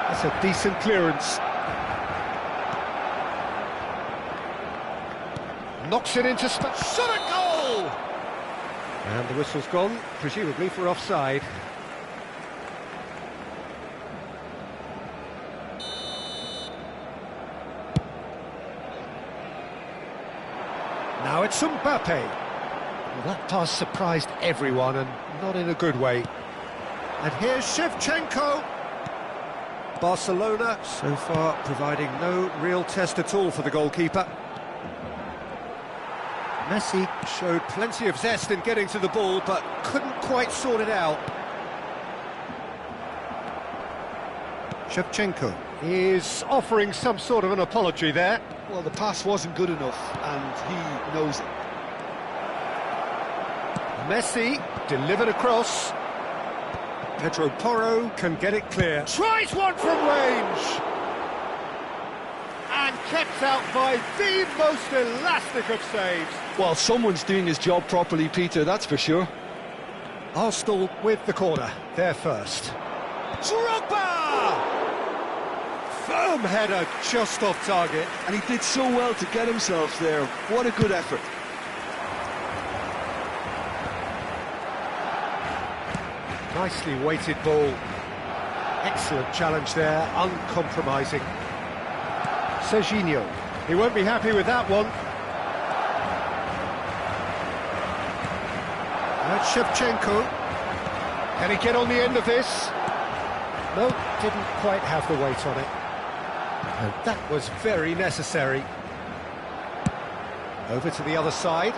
That's a decent clearance. Knocks it into space. Shot a goal! And the whistle's gone, presumably for offside. Now it's Mbappe. Well, that pass surprised everyone, and not in a good way. And here's Shevchenko. Barcelona, so far, providing no real test at all for the goalkeeper. Messi showed plenty of zest in getting to the ball, but couldn't quite sort it out. Shevchenko is offering some sort of an apology there. Well, the pass wasn't good enough, and he knows it. Messi delivered across. Pedro Porro can get it clear. Tries one from range! And kept out by the most elastic of saves. Well, someone's doing his job properly, Peter, that's for sure. Arsenal with the corner, they're first. Drogba! Firm header just off target. And he did so well to get himself there. What a good effort. Nicely weighted ball. Excellent challenge there, uncompromising. Serginho, he won't be happy with that one. That's Shevchenko. Can he get on the end of this? No, didn't quite have the weight on it. And that was very necessary. Over to the other side.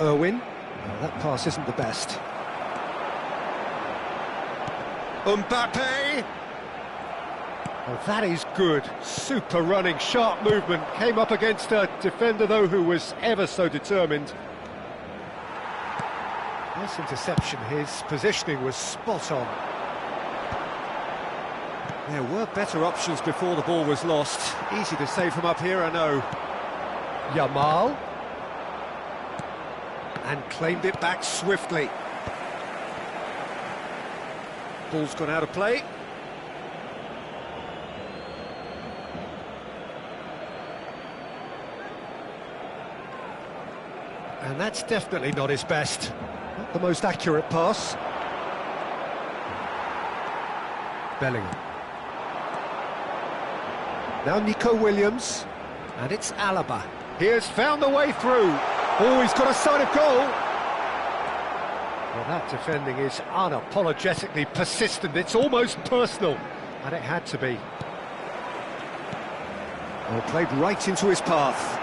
Irwin. Well, that pass isn't the best. Mbappe! Oh, that is good. Super running, sharp movement. Came up against a defender, though, who was ever so determined. Nice interception. His positioning was spot on. There were better options before the ball was lost. Easy to say from up here, I know. Yamal. And claimed it back swiftly. Ball's gone out of play. And that's definitely not his best. Not the most accurate pass. Bellingham. Now Nico Williams. And it's Alaba. He has found the way through. Oh, he's got a sight of goal. Well, that defending is unapologetically persistent. It's almost personal. And it had to be. Well, played right into his path.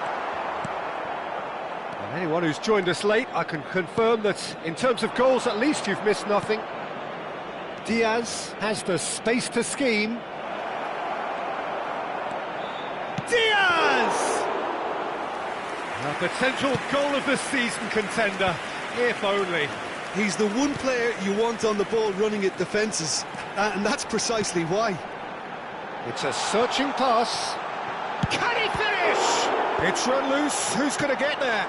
And anyone who's joined us late, I can confirm that in terms of goals, at least you've missed nothing. Diaz has the space to scheme. Diaz! A potential goal of the season contender, if only. He's the one player you want on the ball running at defences, and that's precisely why. It's a searching pass. Can he finish? It's run loose. Who's going to get there?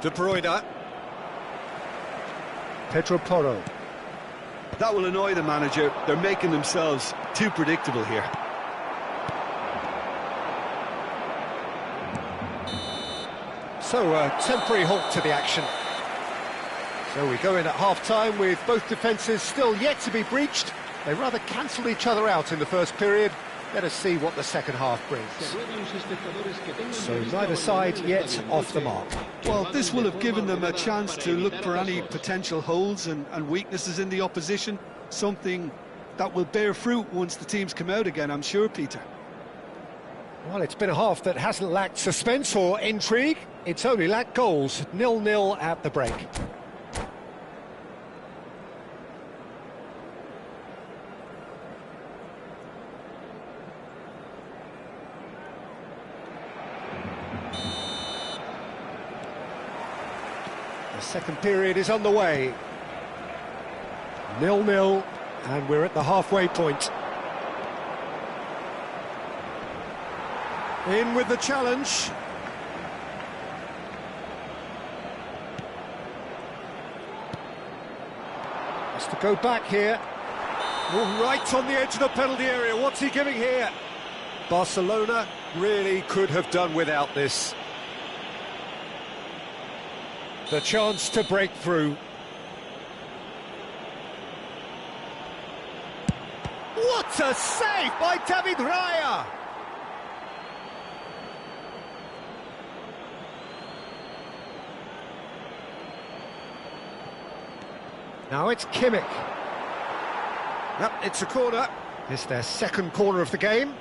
De Bruyne. Pedro Porro. That will annoy the manager. They're making themselves too predictable here. So, a temporary halt to the action. So we go in at half-time with both defences still yet to be breached. They rather cancelled each other out in the first period. Let us see what the second half brings. So neither side yet off the mark. Well, this will have given them a chance to look for any potential holes and weaknesses in the opposition. Something that will bear fruit once the teams come out again, I'm sure, Peter. Well, it's been a half that hasn't lacked suspense or intrigue. It's only lacked goals. 0-0 at the break. The second period is underway. 0-0, and we're at the halfway point. In with the challenge. Has to go back here. Oh, right on the edge of the penalty area. What's he giving here? Barcelona really could have done without this. The chance to break through. What a save by David Raya! Now it's Kimmich. Yep, it's a corner. It's their second corner of the game.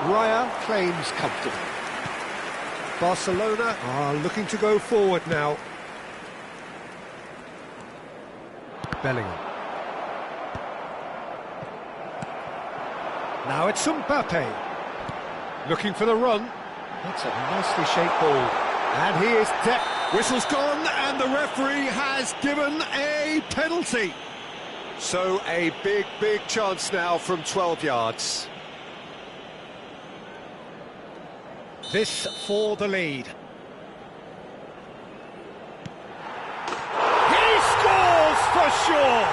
Raya claims comfortable. Barcelona are looking to go forward now. Bellingham. Now it's Mbappe. Looking for the run. That's a nicely shaped ball. And he is dead. Whistle's gone, and the referee has given a penalty. So a big, big chance now from 12 yards. This for the lead. He scores for sure!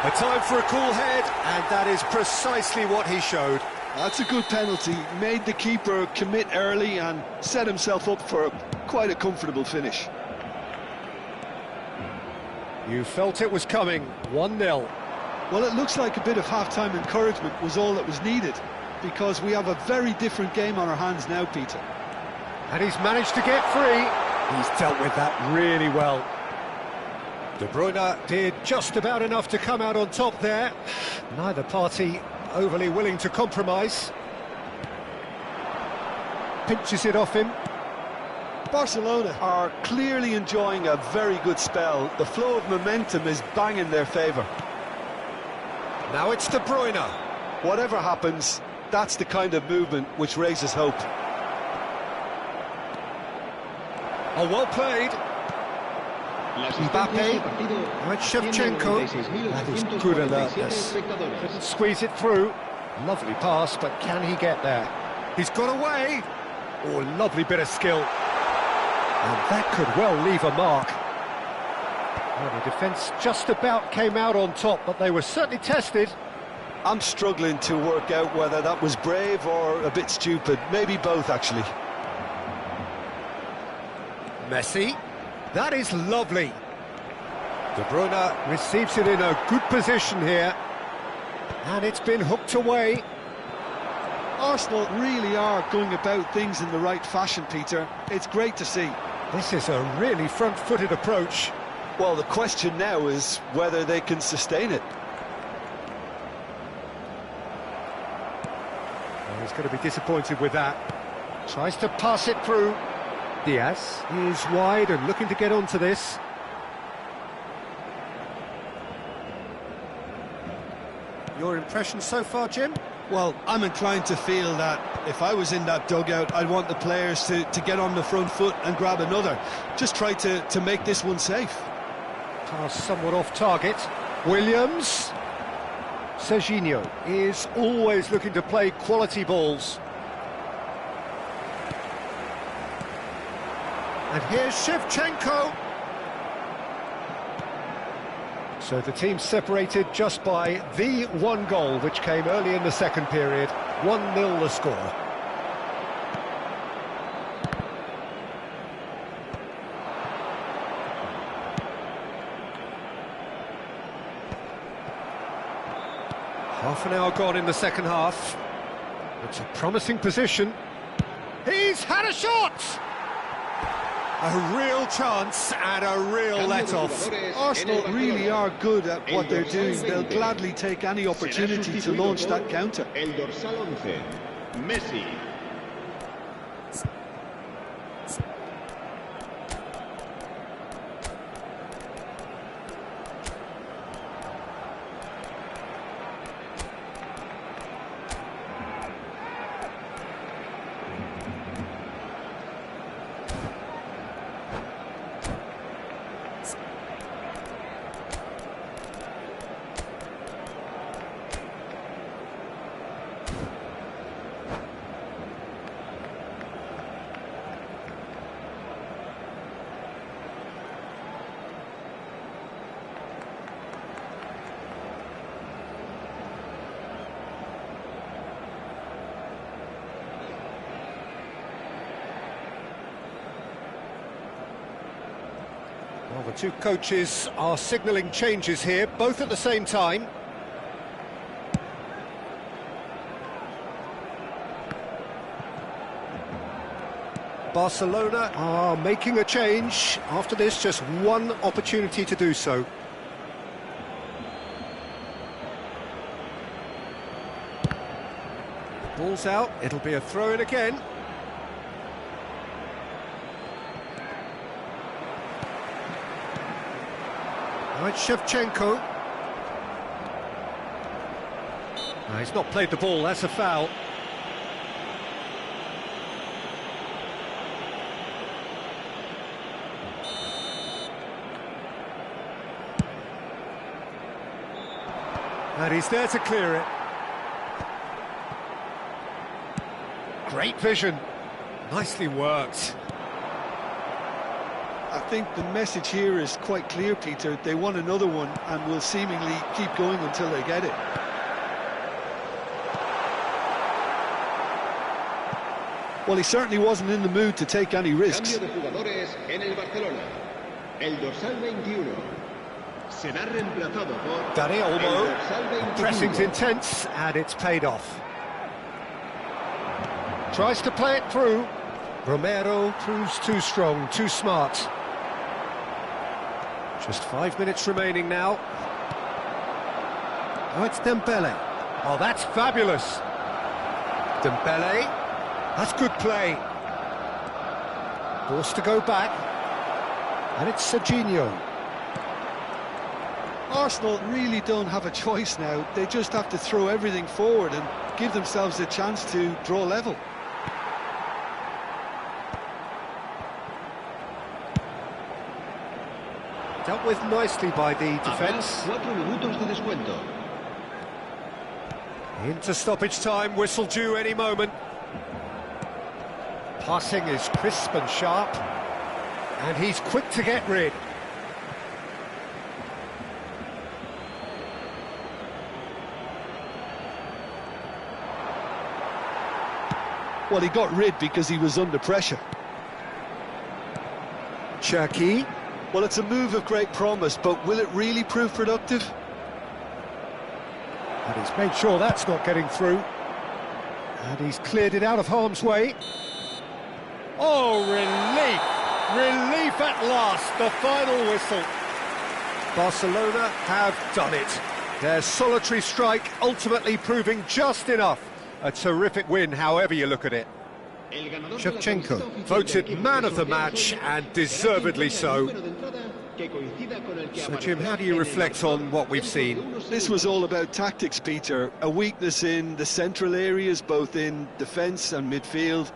A time for a cool head, and that is precisely what he showed. That's a good penalty. Made the keeper commit early and set himself up for quite a comfortable finish. You felt it was coming. 1-0. Well, it looks like a bit of half-time encouragement was all that was needed, because we have a very different game on our hands now, Peter. And he's managed to get free. He's dealt with that really well. De Bruyne did just about enough to come out on top there. Neither party overly willing to compromise. Pinches it off him. Barcelona are clearly enjoying a very good spell. The flow of momentum is bang in their favour. Now it's De Bruyne. Whatever happens, that's the kind of movement which raises hope. Oh, well played. Mbappe. Now it's Shevchenko. That is good alertness. Couldn't squeeze it through. Lovely pass, but can he get there? He's got away. Oh, lovely bit of skill. And that could well leave a mark. Well, the defence just about came out on top, but they were certainly tested. I'm struggling to work out whether that was brave or a bit stupid. Maybe both, actually. Messi. That is lovely. De Bruyne receives it in a good position here. And it's been hooked away. Arsenal really are going about things in the right fashion, Peter. It's great to see. This is a really front-footed approach. Well, the question now is whether they can sustain it. Well, he's going to be disappointed with that. Tries to pass it through. Diaz is wide and looking to get onto this. Your impression so far, Jim? Well, I'm inclined to feel that if I was in that dugout, I'd want the players to get on the front foot and grab another. Just try to make this one safe. Pass somewhat off target. Williams. Serginho is always looking to play quality balls. And here's Shevchenko. So the team separated just by the one goal, which came early in the second period. 1-0 the score. Half an hour gone in the second half. It's a promising position. He's had a shot! A real chance and a real let-off. Arsenal really are good at what they're doing. They'll gladly take any opportunity to launch that counter. El dorsal 11, Messi. Well, the two coaches are signalling changes here, both at the same time. Barcelona are making a change. After this, just one opportunity to do so. Ball's out, it'll be a throw-in again. Right, Shevchenko. No, he's not played the ball, that's a foul. And he's there to clear it. Great vision. Nicely worked. I think the message here is quite clear, Peter. They want another one and will seemingly keep going until they get it. Well, he certainly wasn't in the mood to take any risks. Cambio de jugadores en el Barcelona. El dorsal 21 será reemplazado por Dani el Olmo. dorsal 21. Pressing's intense and it's paid off. Tries to play it through. Romero proves too strong, too smart. Just 5 minutes remaining now. Oh, it's Dembele. Oh, that's fabulous. Dembele. That's good play. Forced to go back. And it's Serginho. Arsenal really don't have a choice now. They just have to throw everything forward and give themselves a chance to draw level. Dealt with nicely by the defence. 4 minutos de descuento. Into stoppage time, whistle due any moment. Passing is crisp and sharp. And he's quick to get rid. Well, he got rid because he was under pressure. Cherki. Well, it's a move of great promise, but will it really prove productive? And he's made sure that's not getting through. And he's cleared it out of harm's way. Oh, relief! Relief at last, the final whistle. Barcelona have done it. Their solitary strike ultimately proving just enough. A terrific win, however you look at it. Shevchenko voted man of the match, and deservedly so. So, Jim, how do you reflect on what we've seen? This was all about tactics, Peter. A weakness in the central areas, both in defence and midfield,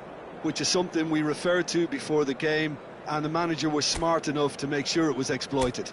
which is something we referred to before the game, and the manager was smart enough to make sure it was exploited.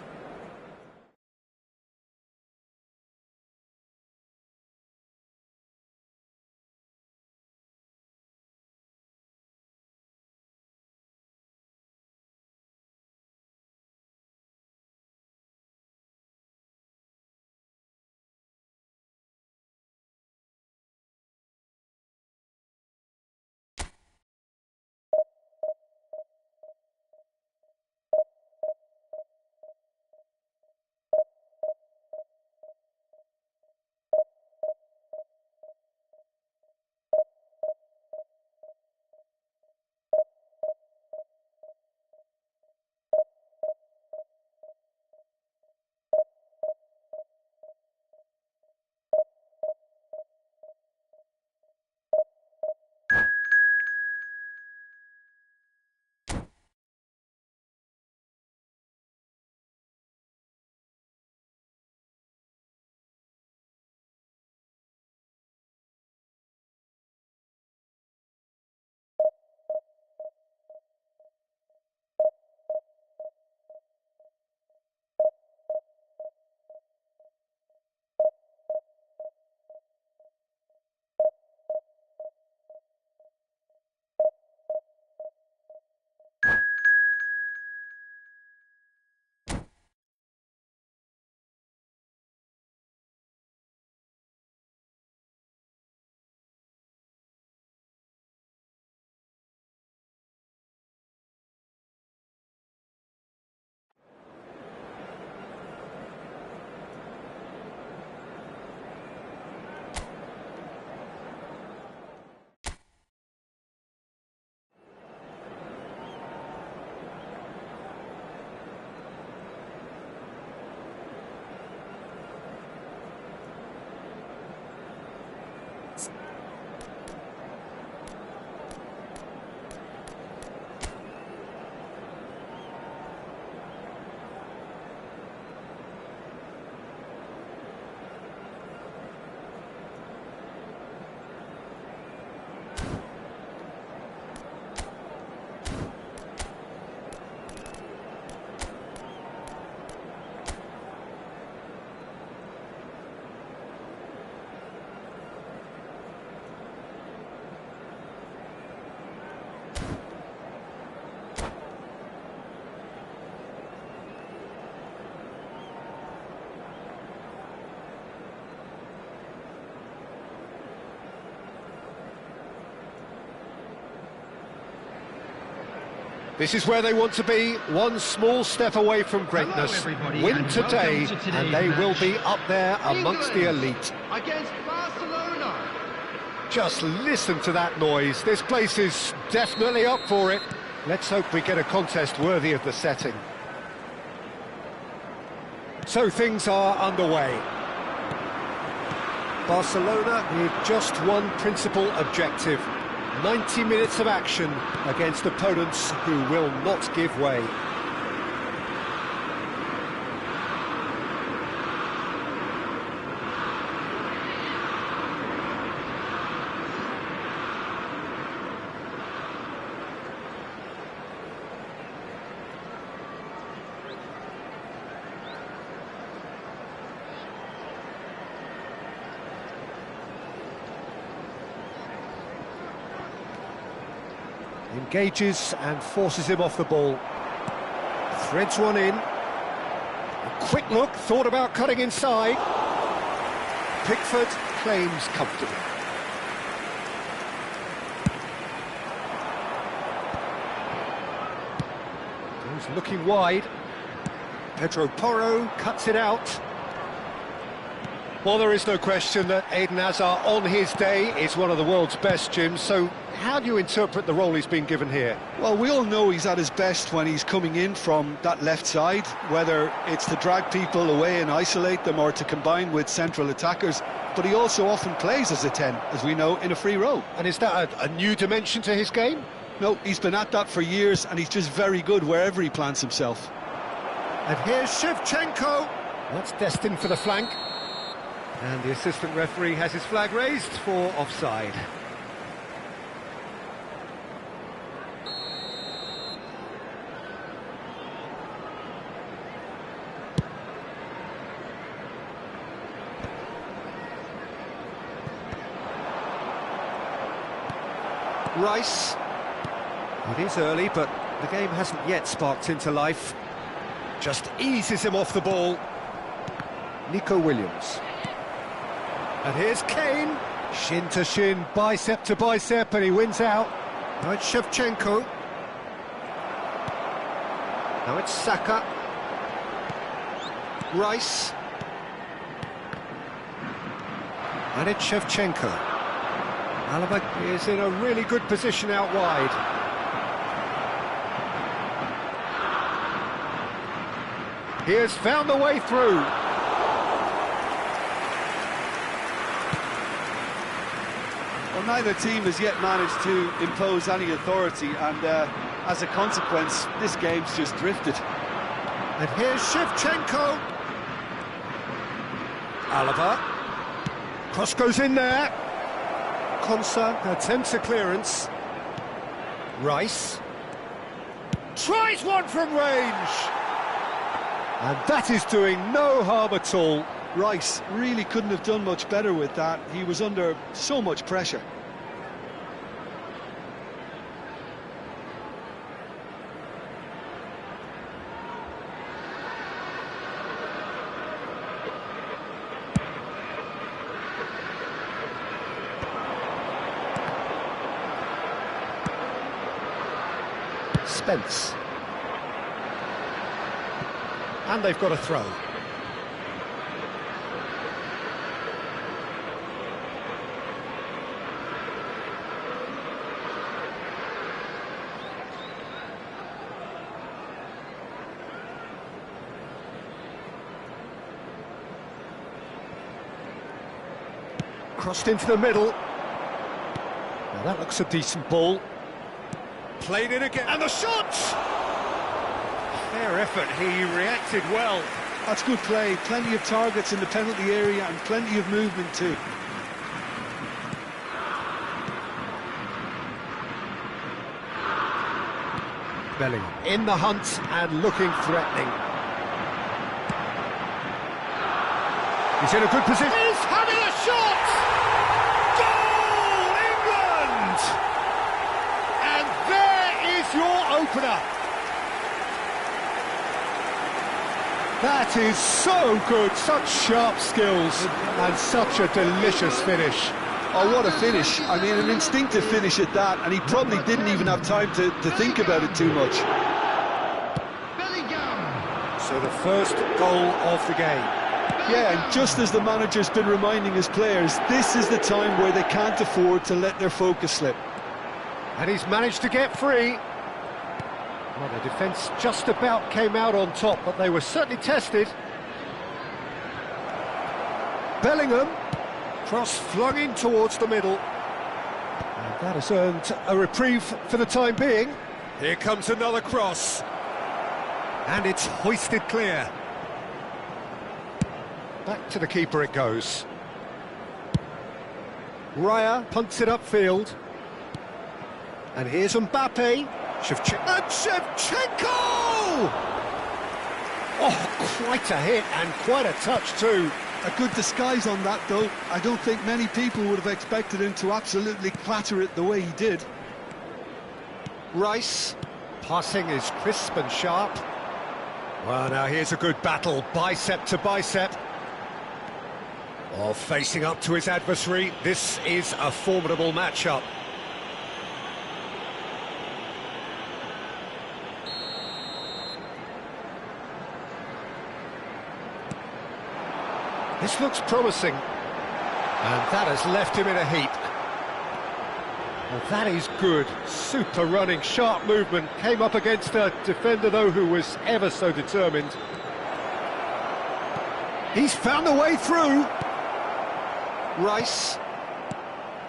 This is where they want to be, one small step away from greatness. Win today, and they will be up there amongst the elite. Against Barcelona. Just listen to that noise. This place is definitely up for it. Let's hope we get a contest worthy of the setting. So things are underway. Barcelona with just one principal objective: 90 minutes of action against opponents who will not give way. Engages and forces him off the ball. Threads one in. A quick look, thought about cutting inside. Pickford claims comfortably. Goes looking wide. Pedro Porro cuts it out. Well, there is no question that Eden Hazard, on his day, is one of the world's best, Jim, so how do you interpret the role he's been given here? Well, we all know he's at his best when he's coming in from that left side, whether it's to drag people away and isolate them or to combine with central attackers, but he also often plays as a 10, as we know, in a free role. And is that a new dimension to his game? No, he's been at that for years, and he's just very good wherever he plants himself. And here's Shevchenko. That's destined for the flank. And the assistant referee has his flag raised for offside. Rice. It is early, but the game hasn't yet sparked into life. Just eases him off the ball. Nico Williams. And here's Kane, shin to shin, bicep to bicep, and he wins out. Now it's Shevchenko. Now it's Saka. Rice. And it's Shevchenko. Alaba is in a really good position out wide. He has found the way through. Well, neither team has yet managed to impose any authority, and as a consequence, this game's just drifted. And here's Shevchenko. Alaba. Cross goes in there. Konsa attempts a clearance. Rice. Tries one from range. And that is doing no harm at all. Rice really couldn't have done much better with that. He was under so much pressure. Spence. And they've got a throw. Crossed into the middle. Now that looks a decent ball. Played in again, and the shot! Fair effort, he reacted well. That's good play, plenty of targets in the penalty area and plenty of movement too. Bellingham in the hunt and looking threatening. He's in a good position. He's having a shot! Goal, England! And there is your opener. That is so good, such sharp skills and such a delicious finish. Oh, what a finish. I mean, an instinctive finish at that, and he probably didn't even have time to think about it too much. So the first goal of the game. Yeah, and just as the manager's been reminding his players, this is the time where they can't afford to let their focus slip. And he's managed to get free. Well, the defence just about came out on top, but they were certainly tested. Bellingham, cross flung in towards the middle. And that has earned a reprieve for the time being. Here comes another cross. And it's hoisted clear. Back to the keeper it goes. Raya punts it upfield. And here's Mbappe. And Shevchenko! Oh, quite a hit and quite a touch too. A good disguise on that, though. I don't think many people would have expected him to absolutely clatter it the way he did. Rice. Passing is crisp and sharp. Well, now here's a good battle, bicep to bicep. Oh, facing up to his adversary. This is a formidable matchup. This looks promising. And that has left him in a heap. Well, that is good. Super running, sharp movement. Came up against a defender, though, who was ever so determined. He's found a way through. Rice.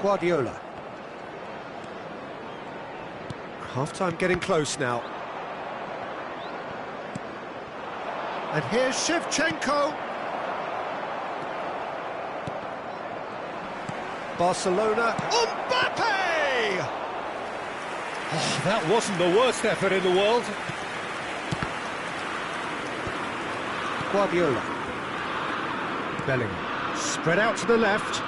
Guardiola. Half-time getting close now. And here's Shevchenko. Barcelona. Mbappe! Oh, that wasn't the worst effort in the world. Guardiola. Bellingham. Spread out to the left.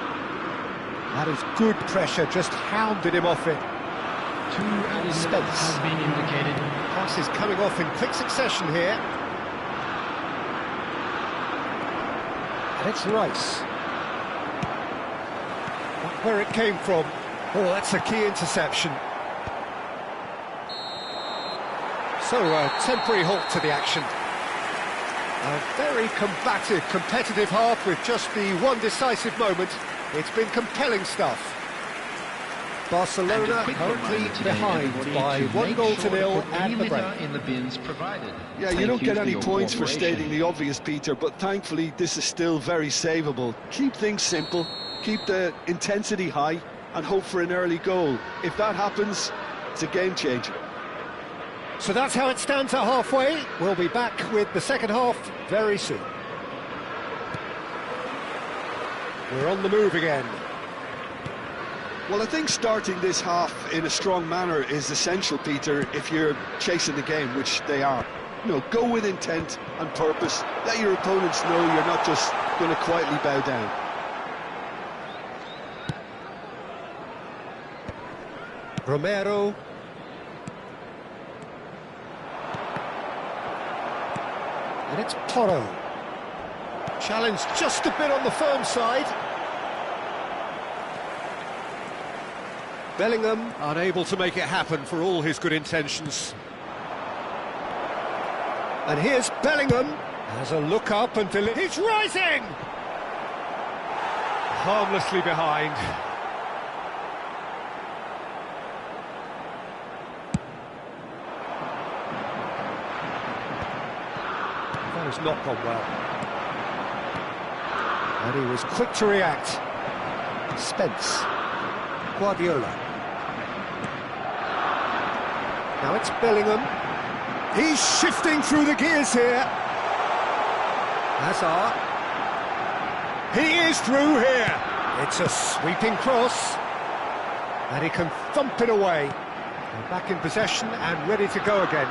That is good pressure, just hounded him off it. Two added minutes have been indicated. Passes coming off in quick succession here. And it's Rice. Not where it came from. Oh, that's a key interception. So, a temporary halt to the action. A very combative, competitive half with just the one decisive moment. It's been compelling stuff. Barcelona currently behind by 1-0 at the break. In the bins provided. Yeah, you don't get any points for stating the obvious, Peter, but thankfully this is still very savable. Keep things simple, keep the intensity high, and hope for an early goal. If that happens, it's a game changer. So that's how it stands at halfway. We'll be back with the second half very soon. We're on the move again. Well, I think starting this half in a strong manner is essential, Peter, if you're chasing the game, which they are. You know, go with intent and purpose. Let your opponents know you're not just going to quietly bow down. Romero. And it's Porro. Challenge just a bit on the firm side. Bellingham unable to make it happen for all his good intentions. And here's Bellingham. Has a look up and he's rising! Harmlessly behind. That has not gone well. And he was quick to react. Spence. Guardiola. Now it's Bellingham. He's shifting through the gears here. Hazard. He is through here. It's a sweeping cross. And he can thump it away. They're back in possession and ready to go again.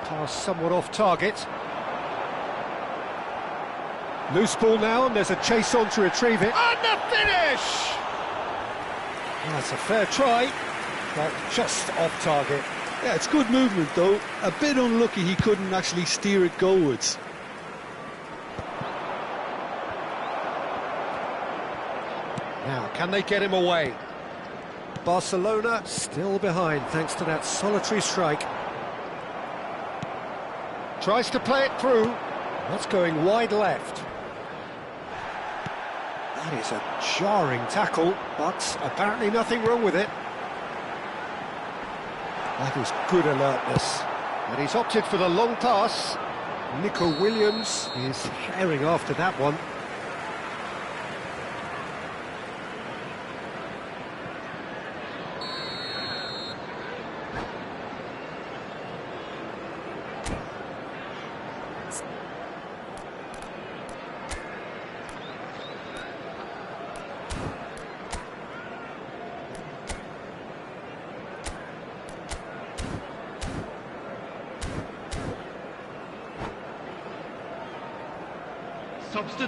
Pass somewhat off target. Loose ball now, and there's a chase on to retrieve it. And the finish! Well, that's a fair try, but just off target. Yeah, it's good movement, though. A bit unlucky he couldn't actually steer it goalwards. Now, can they get him away? Barcelona still behind thanks to that solitary strike. Tries to play it through. That's going wide left. That is a jarring tackle, but apparently nothing wrong with it. That is good alertness. And he's opted for the long pass. Nico Williams is herring after that one.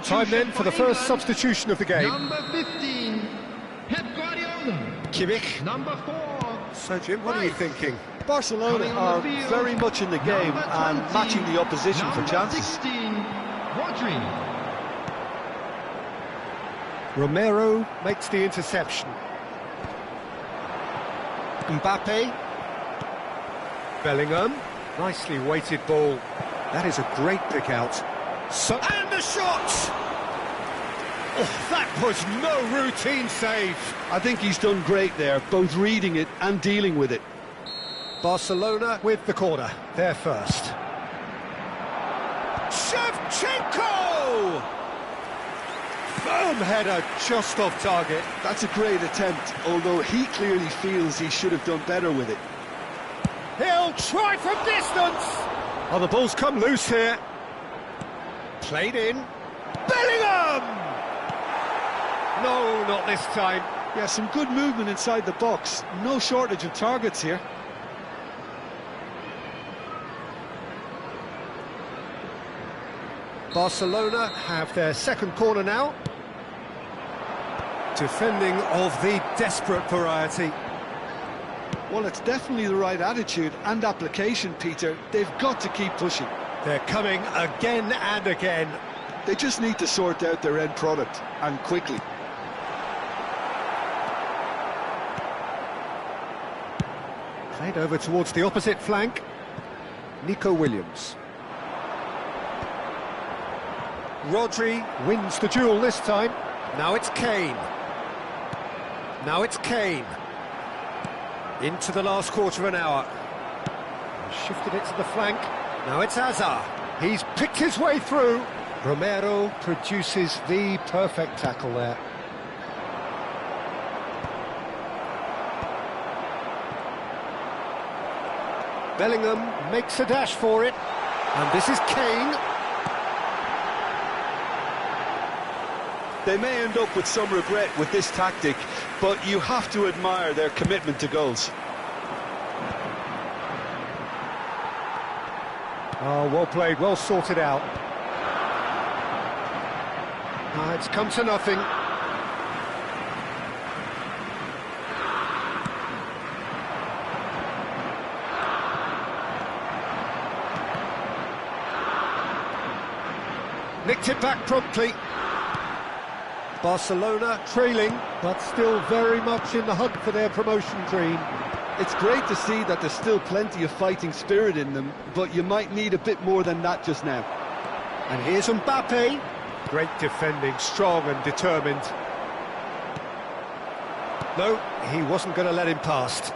Time then for the first substitution of the game. Number 15, Pep Guardiola. Kimmich. Number 4. So Jim, what are you thinking? Barcelona are very much in the game and matching the opposition for chances. 16, Rodri. Romero makes the interception. Mbappe. Bellingham. Nicely weighted ball. That is a great pick out. So, and the shot! Oh, that was no routine save. I think he's done great there, both reading it and dealing with it. Barcelona with the corner. They're first. Shevchenko! Firm header just off target. That's a great attempt, although he clearly feels he should have done better with it. He'll try from distance. Oh, the ball's come loose here. Played in. Bellingham! No, not this time. Yeah, some good movement inside the box. No shortage of targets here. Barcelona have their second corner now. Defending of the desperate variety. Well, it's definitely the right attitude and application, Peter. They've got to keep pushing. They're coming again and again. They just need to sort out their end product, and quickly. Played over towards the opposite flank. Nico Williams. Rodri wins the duel this time. Now it's Kane. Now it's Kane. Into the last quarter of an hour. Shifted it to the flank. Now it's Hazard. He's picked his way through. Romero produces the perfect tackle there. Bellingham makes a dash for it. And this is Kane. They may end up with some regret with this tactic, but you have to admire their commitment to goals. Oh, well played, well sorted out. It's come to nothing. Nicked it back promptly. Barcelona trailing, but still very much in the hunt for their promotion dream. It's great to see that there's still plenty of fighting spirit in them, but you might need a bit more than that just now. And here's Mbappe. Great defending, strong and determined. No, he wasn't going to let him past.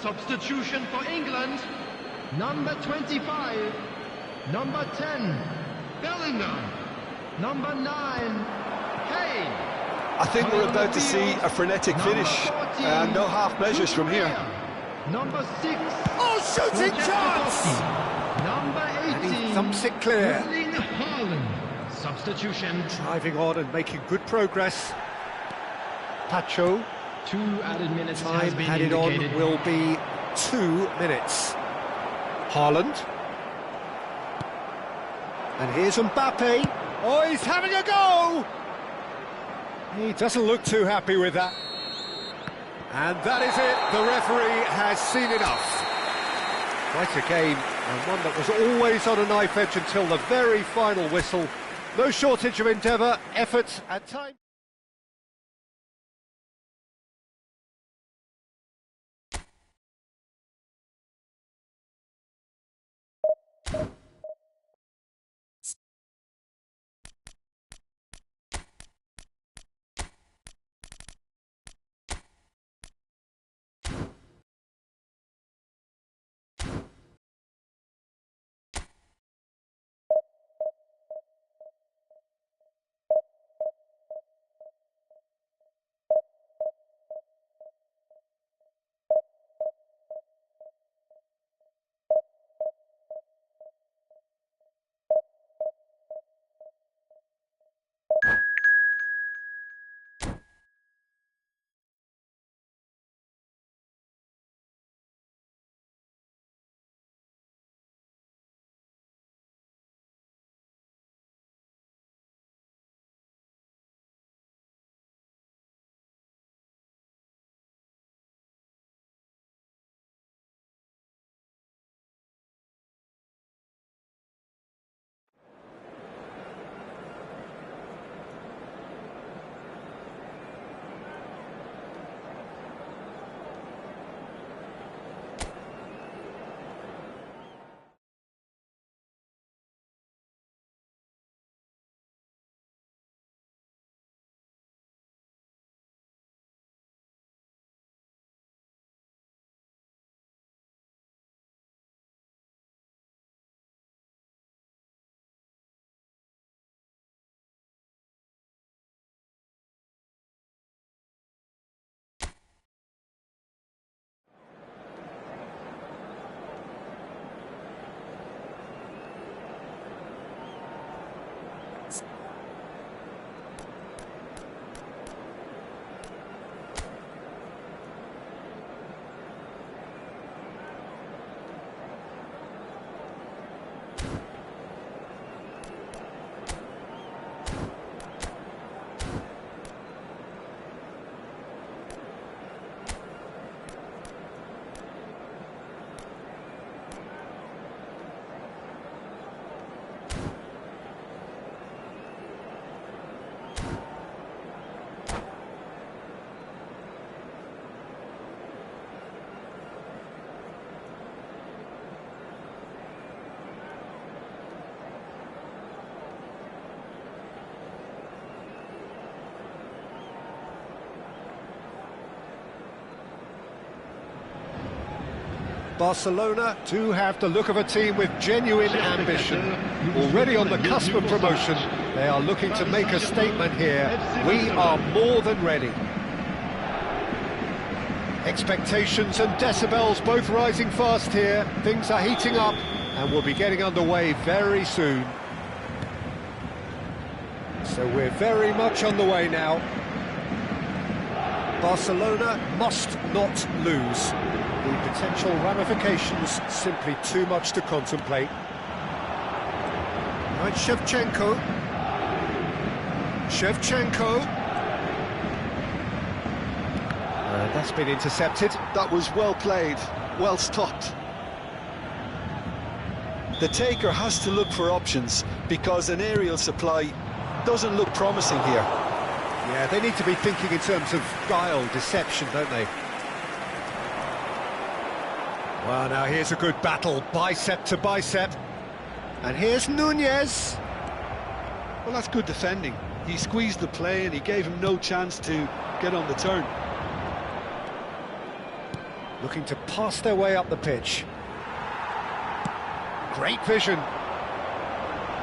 substitution for England. Number 25. Number 10, Bellingham. Number 9, Kane. I think we're about to see a frenetic finish. No half measures from here. Number 6. Oh, shooting chance! Number 18. And he thumps it clear. Erling Haaland. Substitution. Driving on and making good progress. Pacho. 2 added minutes Time has been added indicated. on will be 2 minutes. Haaland. And here's Mbappe. Oh, he's having a go! He doesn't look too happy with that. And that is it. The referee has seen enough. Quite a game, and one that was always on a knife edge until the very final whistle. No shortage of endeavour, effort, and time. Barcelona do have the look of a team with genuine ambition. Already on the cusp of promotion, they are looking to make a statement here. We are more than ready. Expectations and decibels both rising fast here. Things are heating up and we'll be getting underway very soon. So we're very much on the way now. Barcelona must not lose. The potential ramifications simply too much to contemplate. Right, Shevchenko. That's been intercepted. That was well played, well stopped. The taker has to look for options because an aerial supply doesn't look promising here. Yeah, they need to be thinking in terms of guile, deception, don't they? Well, now here's a good battle, bicep to bicep. And here's Nunez. Well, that's good defending. He squeezed the play and he gave him no chance to get on the turn. looking to pass their way up the pitch. Great vision.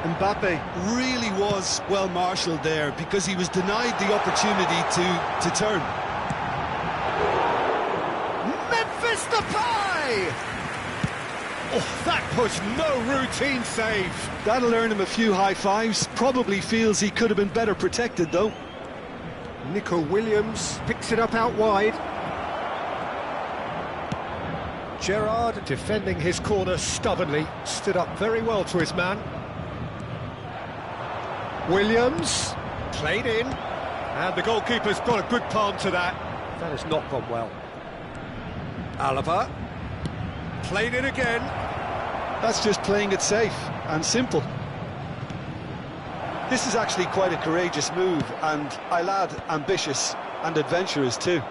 Mbappe really was well marshalled there because he was denied the opportunity to turn. Memphis Depay! Oh, that was no routine save. That'll earn him a few high fives. Probably feels he could have been better protected, though. Nico Williams picks it up out wide. Gerrard defending his corner stubbornly, stood up very well to his man. Williams played in, and the goalkeeper's got a good palm to that. That has not gone well. Alaba played in again. That's just playing it safe and simple. This is actually quite a courageous move, and I'll add ambitious and adventurous too.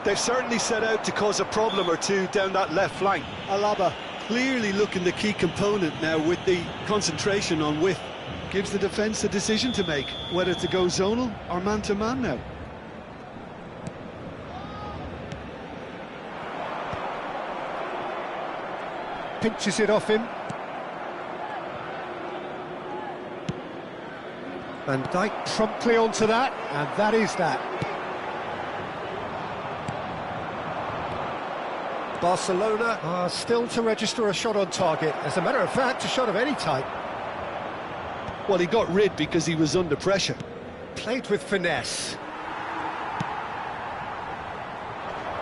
They've certainly set out to cause a problem or two down that left flank. Alaba clearly looking the key component now with the concentration on width. Gives the defence a decision to make, whether to go zonal or man-to-man now. Pinches it off him. Van Dijk promptly onto that, and that is that. Barcelona are still to register a shot on target. As a matter of fact, a shot of any type. Well, he got rid because he was under pressure. Played with finesse.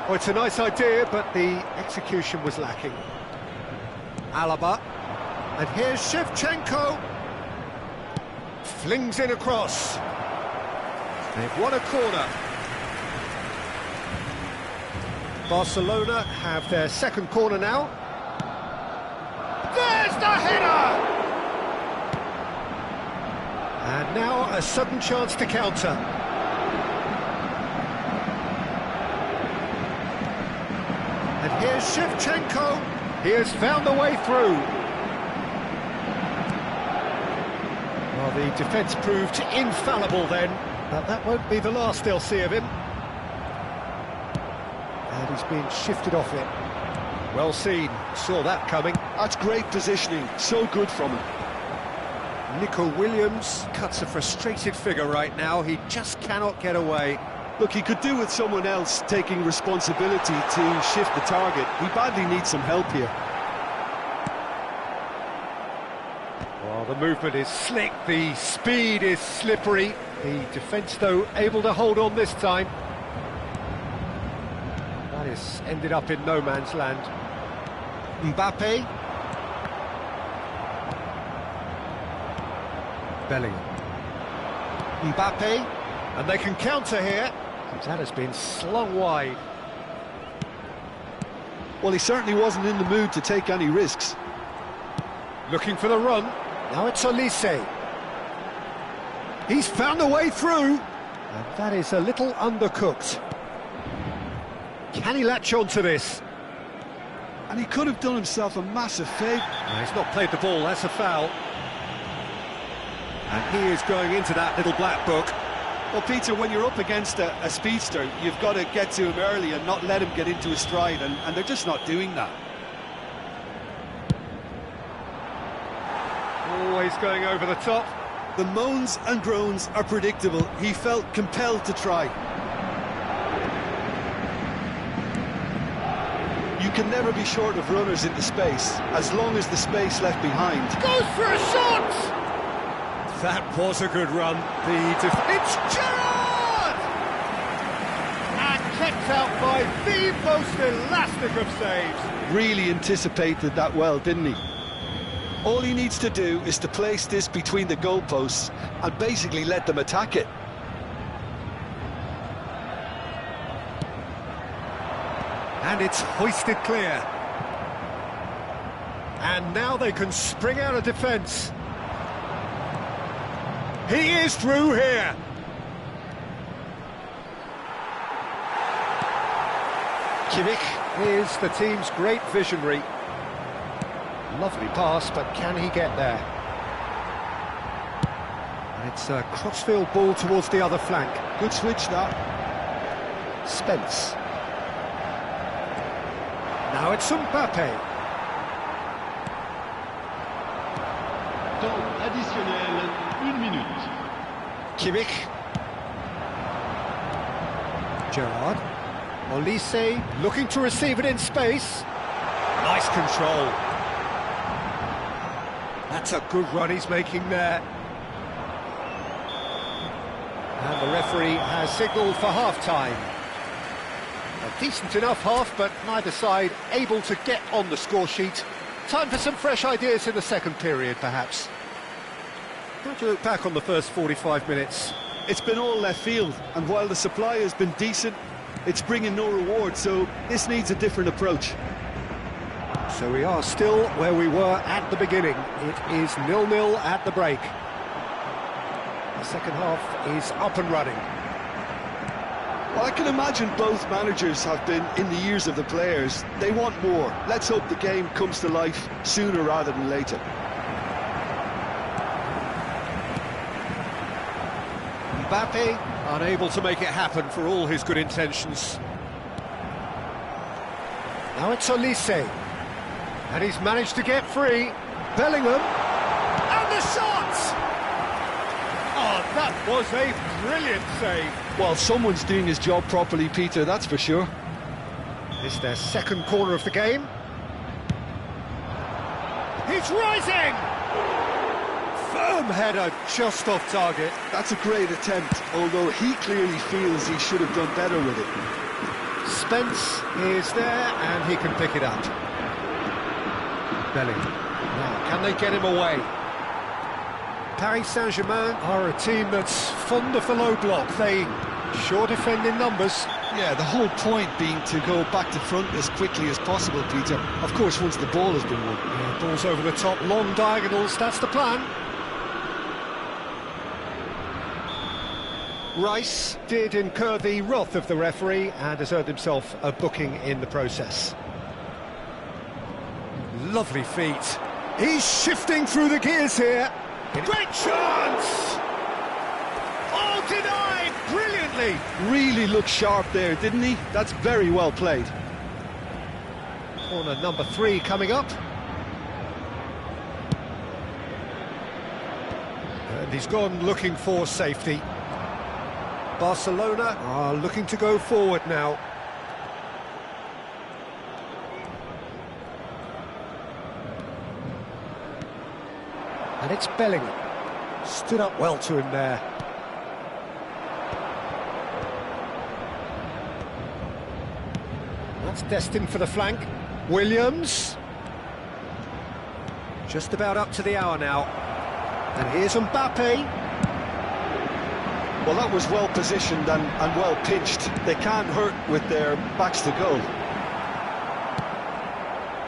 Oh, it's a nice idea, but the execution was lacking. Alaba. And here's Shevchenko. Flings in across. They've won a corner. Barcelona have their second corner now. There's the header! And now a sudden chance to counter. And here's Shevchenko. He has found the way through. Well, the defence proved infallible then, but that won't be the last they'll see of him. And he's being shifted off it. Well seen, saw that coming. That's great positioning, so good from him. Nico Williams cuts a frustrated figure right now. He just cannot get away. Look, he could do with someone else taking responsibility to shift the target. He badly needs some help here. Well, the movement is slick, the speed is slippery. The defence, though, able to hold on this time. That has ended up in no man's land. Mbappe. Bellingham. Mbappe, and they can counter here. That has been slung wide. Well, he certainly wasn't in the mood to take any risks. Looking for the run. Now it's Olise. He's found a way through. And that is a little undercooked. Can he latch on to this? And he could have done himself a massive favour. He's not played the ball, that's a foul. And he is going into that little black book. Well, Peter, when you're up against a speedster, you've got to get to him early and not let him get into a stride, and they're just not doing that. Always going over the top. The moans and groans are predictable. He felt compelled to try. You can never be short of runners in the space, as long as the space left behind. Goes for a shot! That was a good run. It's Gerrard! And kept out by the most elastic of saves. Really anticipated that well, didn't he? All he needs to do is to place this between the goalposts and basically let them attack it. And it's hoisted clear. And now they can spring out of defence. He is through here. Kimmich is the team's great visionary. Lovely pass, but can he get there? And it's a crossfield ball towards the other flank. Good switch, that. Spence. Now it's Mbappe. Temps additionnel, 1 minute. Kimmich. Gerrard. Olise looking to receive it in space. Nice control. That's a good run he's making there. And the referee has signalled for half-time. A decent enough half, but neither side able to get on the score sheet. Time for some fresh ideas in the second period, perhaps. How do you look back on the first 45 minutes? It's been all left field, and while the supply has been decent, it's bringing no reward, so this needs a different approach. So we are still where we were at the beginning. It is 0-0 at the break. The second half is up and running. Well, I can imagine both managers have been in the ears of the players. They want more. Let's hope the game comes to life sooner rather than later. Mbappe unable to make it happen for all his good intentions. Now it's Olise. And he's managed to get free. Bellingham. And the shot! Oh, that was a brilliant save. Well, someone's doing his job properly, Peter, that's for sure. It's their second corner of the game. He's rising! Firm header just off target. That's a great attempt, although he clearly feels he should have done better with it. Spence is there and he can pick it up. Bellingham. Now, can they get him away? Paris Saint-Germain are a team that's fond of the low block. They sure defend in numbers. Yeah, the whole point being to go back to front as quickly as possible, Peter. Of course, once the ball has been won. Yeah, ball's over the top, long diagonals, that's the plan. Rice did incur the wrath of the referee and has earned himself a booking in the process. Lovely feet. He's shifting through the gears here. Great chance! Oh, denied brilliantly. Really looked sharp there, didn't he? That's very well played. Corner number 3 coming up. And he's gone looking for safety. Barcelona are looking to go forward now. And it's Bellingham. Stood up well to him there. That's destined for the flank. Williams. Just about up to the hour now. And here's Mbappe. Well, that was well positioned and well pitched. They can't hurt with their backs to goal.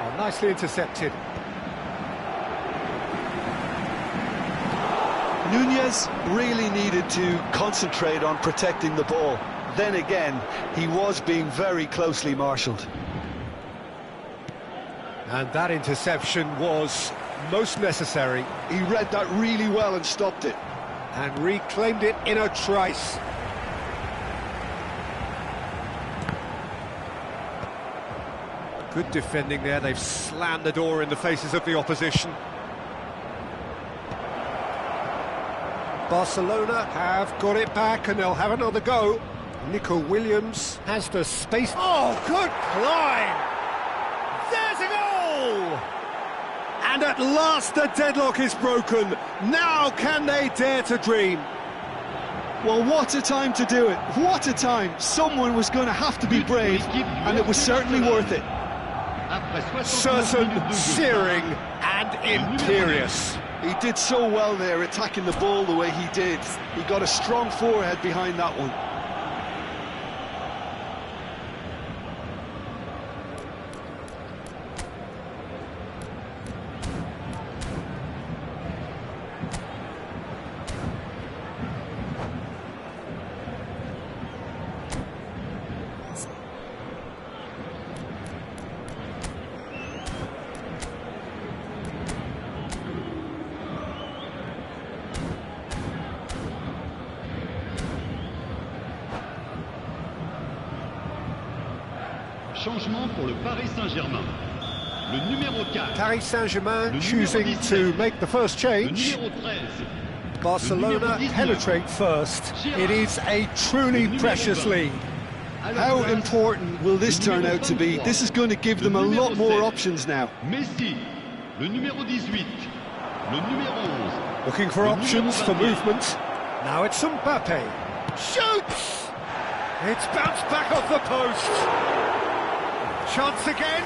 Oh, nicely intercepted. Nunez really needed to concentrate on protecting the ball. Then again, he was being very closely marshalled. And that interception was most necessary. He read that really well and stopped it. And reclaimed it in a trice. Good defending there, they've slammed the door in the faces of the opposition. Barcelona have got it back and they'll have another go. Nico Williams has the space. Oh, good climb! There's a goal! And at last the deadlock is broken. Now can they dare to dream? Well, what a time to do it. What a time. Someone was going to have to be brave, and it was certainly worth it. Certain, searing and imperious. He did so well there, attacking the ball the way he did. He got a strong forehead behind that one. Changement pour le Paris Saint-Germain. Le numéro 4. Paris Saint-Germain choosing to make the first Le change. numéro 13. Barcelona penetrate first. It is a truly precious lead. How important will this turn out to be? This is going to give them a lot more options now. Messi. Le numéro 18. Le numéro 11. Looking for options for movement. Now it's Mbappe. Shoots! It's bounced back off the post. Chance again.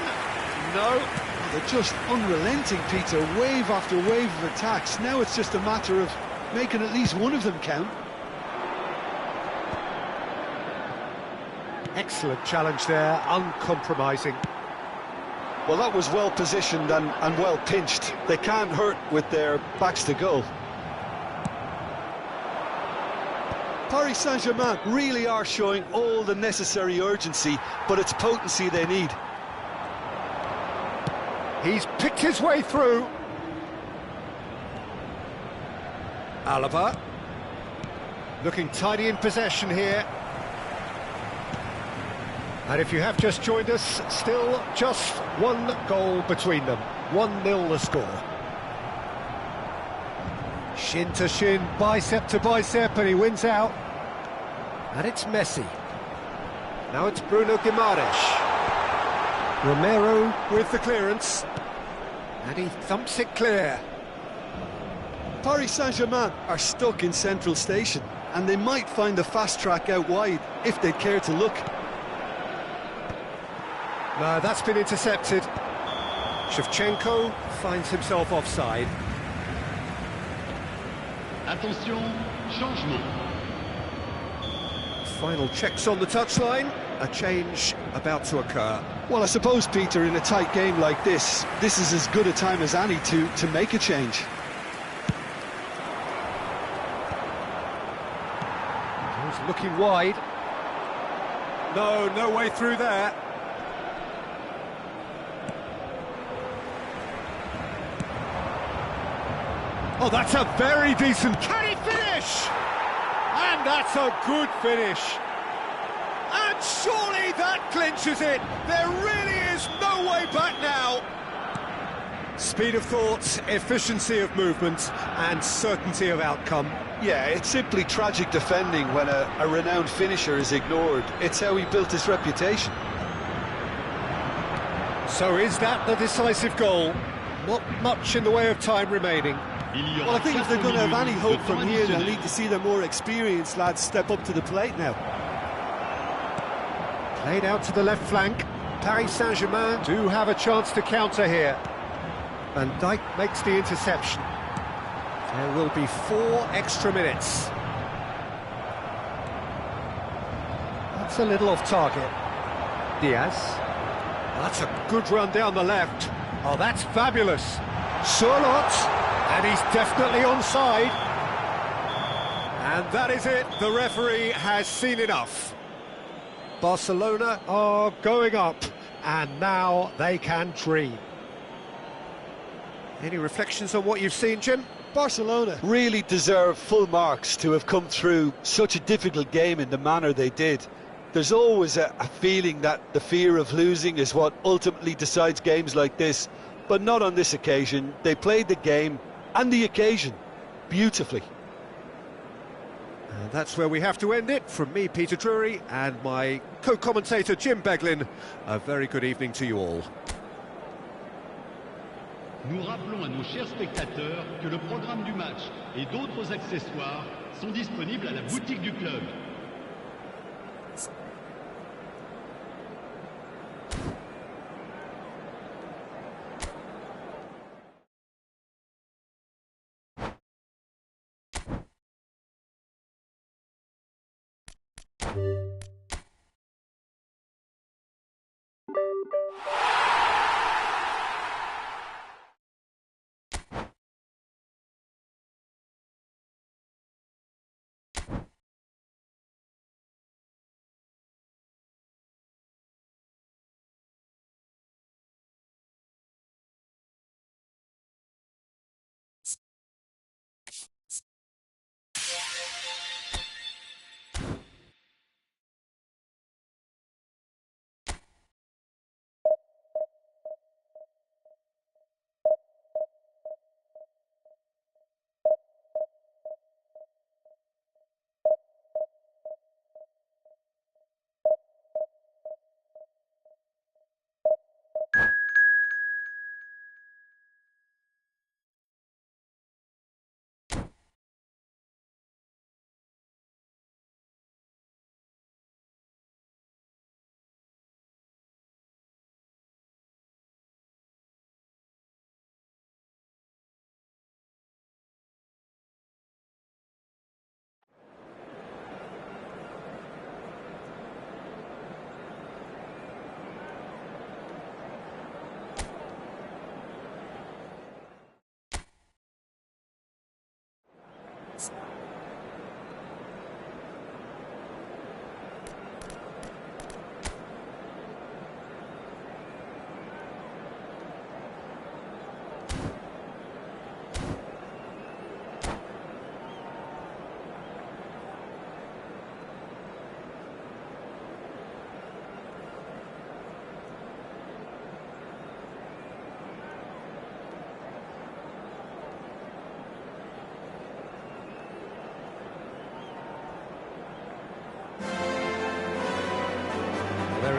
No. They're just unrelenting, Peter. Wave after wave of attacks. Now it's just a matter of making at least one of them count. Excellent challenge there, uncompromising. Well, that was well positioned and well pinched. They can't hurt with their backs to goal. Paris Saint-Germain really are showing all the necessary urgency, but it's potency they need. He's picked his way through. Alaba. Looking tidy in possession here. And if you have just joined us, still just one goal between them. 1-0 the score. Shin to shin, bicep to bicep, and he wins out. And it's Messi. Now it's Bruno Guimaraes. Romero with the clearance. And he thumps it clear. Paris Saint-Germain are stuck in Central Station, and they might find the fast track out wide if they'd care to look. No, that's been intercepted. Shevchenko finds himself offside. Attention, changement. Final checks on the touchline. A change about to occur. Well, I suppose, Peter, in a tight game like this is as good a time as any to make a change. He's looking wide. No way through there. Oh, that's a very decent... Can he finish? And that's a good finish. And surely that clinches it. There really is no way back now. Speed of thought, efficiency of movement, and certainty of outcome. Yeah, it's simply tragic defending when a renowned finisher is ignored. It's how he built his reputation. So is that the decisive goal? Not much in the way of time remaining. Well, I think if they're going to have any hope from here, they'll need to see their more experienced lads step up to the plate now. Played out to the left flank. Paris Saint-Germain do have a chance to counter here. Van Dijk makes the interception. There will be 4 extra minutes. That's a little off target. Diaz. That's a good run down the left. Oh, that's fabulous. Surlot. And he's definitely onside. And that is it. The referee has seen enough. Barcelona are going up, and now they can dream. Any reflections on what you've seen, Jim? Barcelona really deserve full marks to have come through such a difficult game in the manner they did. There's always a feeling that the fear of losing is what ultimately decides games like this, but not on this occasion. They played the game and the occasion beautifully. And that's where we have to end it. From me, Peter Drury, and my co-commentator Jim Beglin, a very good evening to you all. Nous rappelons à nos chers spectateurs que le programme du match et d'autres accessoires sont disponibles à la boutique du club.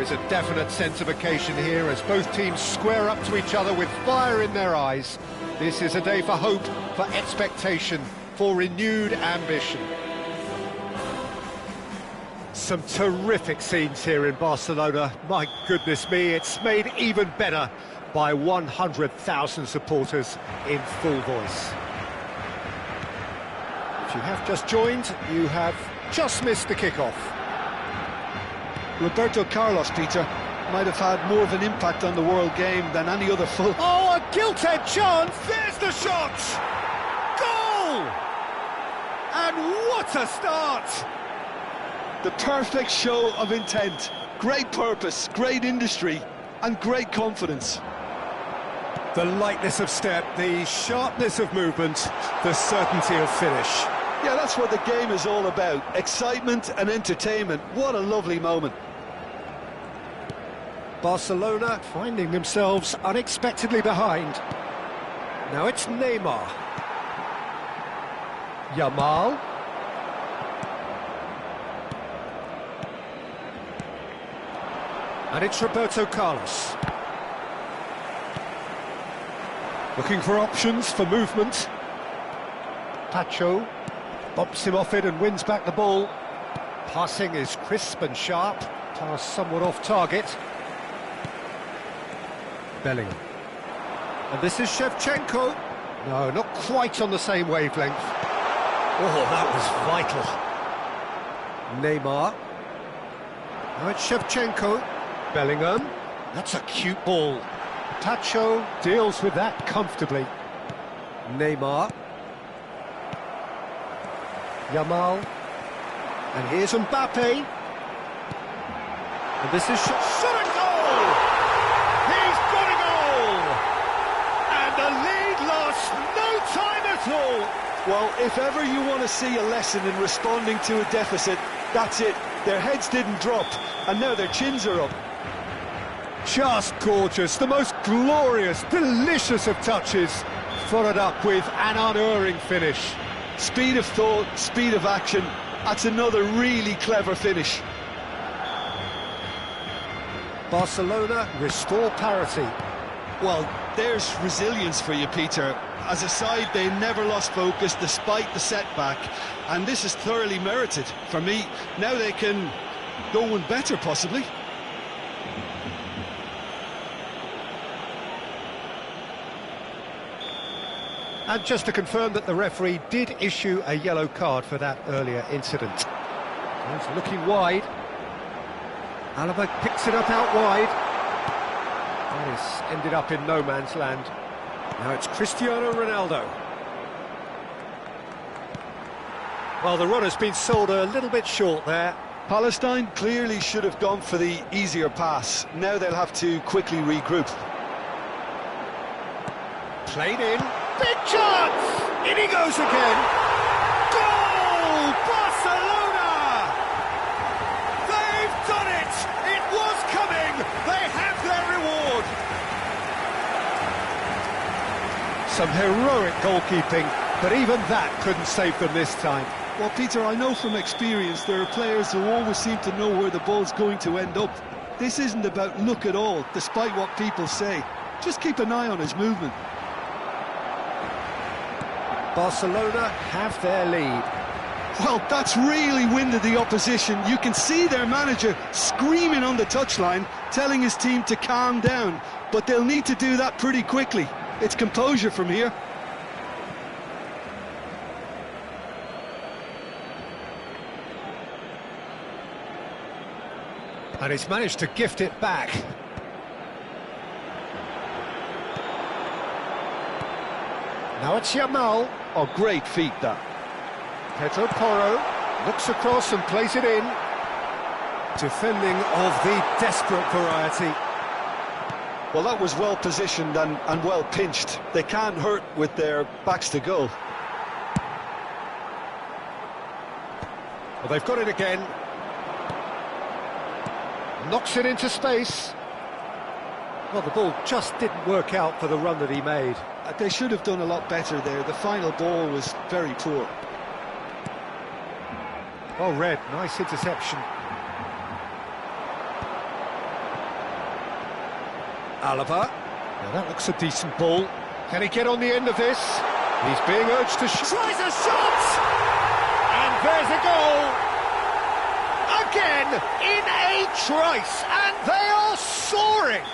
There is a definite sense of occasion here as both teams square up to each other with fire in their eyes. This is a day for hope, for expectation, for renewed ambition. Some terrific scenes here in Barcelona. My goodness me, it's made even better by 100,000 supporters in full voice. If you have just joined, you have just missed the kickoff. Roberto Carlos, Peter, might have had more of an impact on the world game than any other full... Oh, a gilt-edged chance! There's the shot! Goal! And what a start! The perfect show of intent. Great purpose, great industry, and great confidence. The lightness of step, the sharpness of movement, the certainty of finish. Yeah, that's what the game is all about. Excitement and entertainment. What a lovely moment. Barcelona finding themselves unexpectedly behind. Now it's Neymar. Yamal. And it's Roberto Carlos. Looking for options for movement. Pacho bumps him off it and wins back the ball. Passing is crisp and sharp. Pass somewhat off target. Bellingham. And this is Shevchenko. No, not quite on the same wavelength. Oh, that was vital. Neymar. Now it's Shevchenko. Bellingham. That's a cute ball. Pacho deals with that comfortably. Neymar. Yamal. And here's Mbappe. And this is shot and goal! He's got a goal! And the lead lost no time at all! Well, if ever you want to see a lesson in responding to a deficit, that's it. Their heads didn't drop, and now their chins are up. Just gorgeous, the most glorious, delicious of touches, followed up with an unerring finish. Speed of thought, speed of action, that's another really clever finish. Barcelona restore parity. Well, there's resilience for you, Peter. As a side, they never lost focus despite the setback, and this is thoroughly merited for me. Now they can go one better, possibly. And just to confirm that the referee did issue a yellow card for that earlier incident. He's looking wide. Alaba picks it up out wide. And it's ended up in no man's land. Now it's Cristiano Ronaldo. Well, the run has been sold a little bit short there. Palestine clearly should have gone for the easier pass. Now they'll have to quickly regroup. Played in. Big chance! In he goes again. Goal! Barcelona! They've done it! It was coming! They have their reward! Some heroic goalkeeping, but even that couldn't save them this time. Well, Peter, I know from experience there are players who always seem to know where the ball's going to end up. This isn't about luck at all, despite what people say. Just keep an eye on his movement. Barcelona have their lead. Well, that's really winded the opposition. You can see their manager screaming on the touchline, telling his team to calm down. But they'll need to do that pretty quickly. It's composure from here. And he's managed to gift it back. Now it's Yamal. Oh, great feat, that. Pedro Porro looks across and plays it in. Defending of the desperate variety. Well, that was well positioned and well pinched. They can't hurt with their backs to goal. Well, they've got it again. Knocks it into space. Well, the ball just didn't work out for the run that he made. They should have done a lot better there. The final ball was very poor. Well read, nice interception. Alaba. Now that looks a decent ball. Can he get on the end of this? He's being urged to tries a shot! And there's a goal! Again, in a trice, and they are soaring!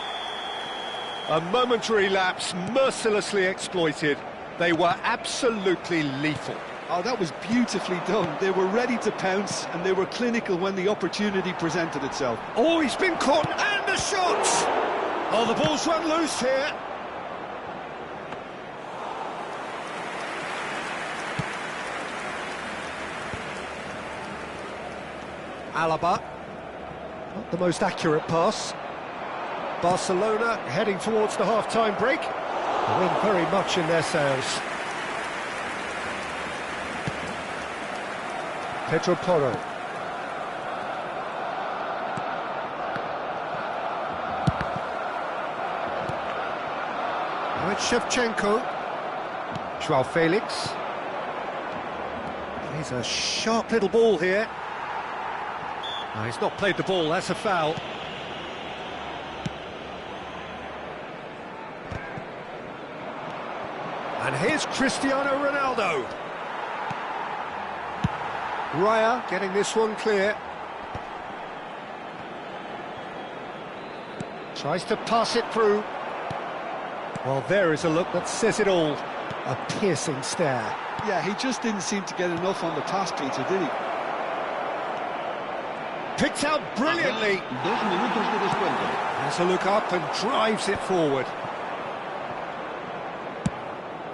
A momentary lapse mercilessly exploited. They were absolutely lethal. Oh, that was beautifully done. They were ready to pounce, and they were clinical when the opportunity presented itself. Oh, he's been caught, and the shot! Oh, the ball's run loose here. Alaba. Not the most accurate pass. Barcelona heading towards the half-time break. The wind very much in their sails. Pedro Porro. Now it's Shevchenko. Joao Felix. He's a sharp little ball here. No, he's not played the ball, that's a foul. And here's Cristiano Ronaldo. Raya getting this one clear. Tries to pass it through. Well, there is a look that says it all. A piercing stare. Yeah, he just didn't seem to get enough on the pass, Peter, did he? Picked out brilliantly. 2 minutos de descuento. Has a look up and drives it forward.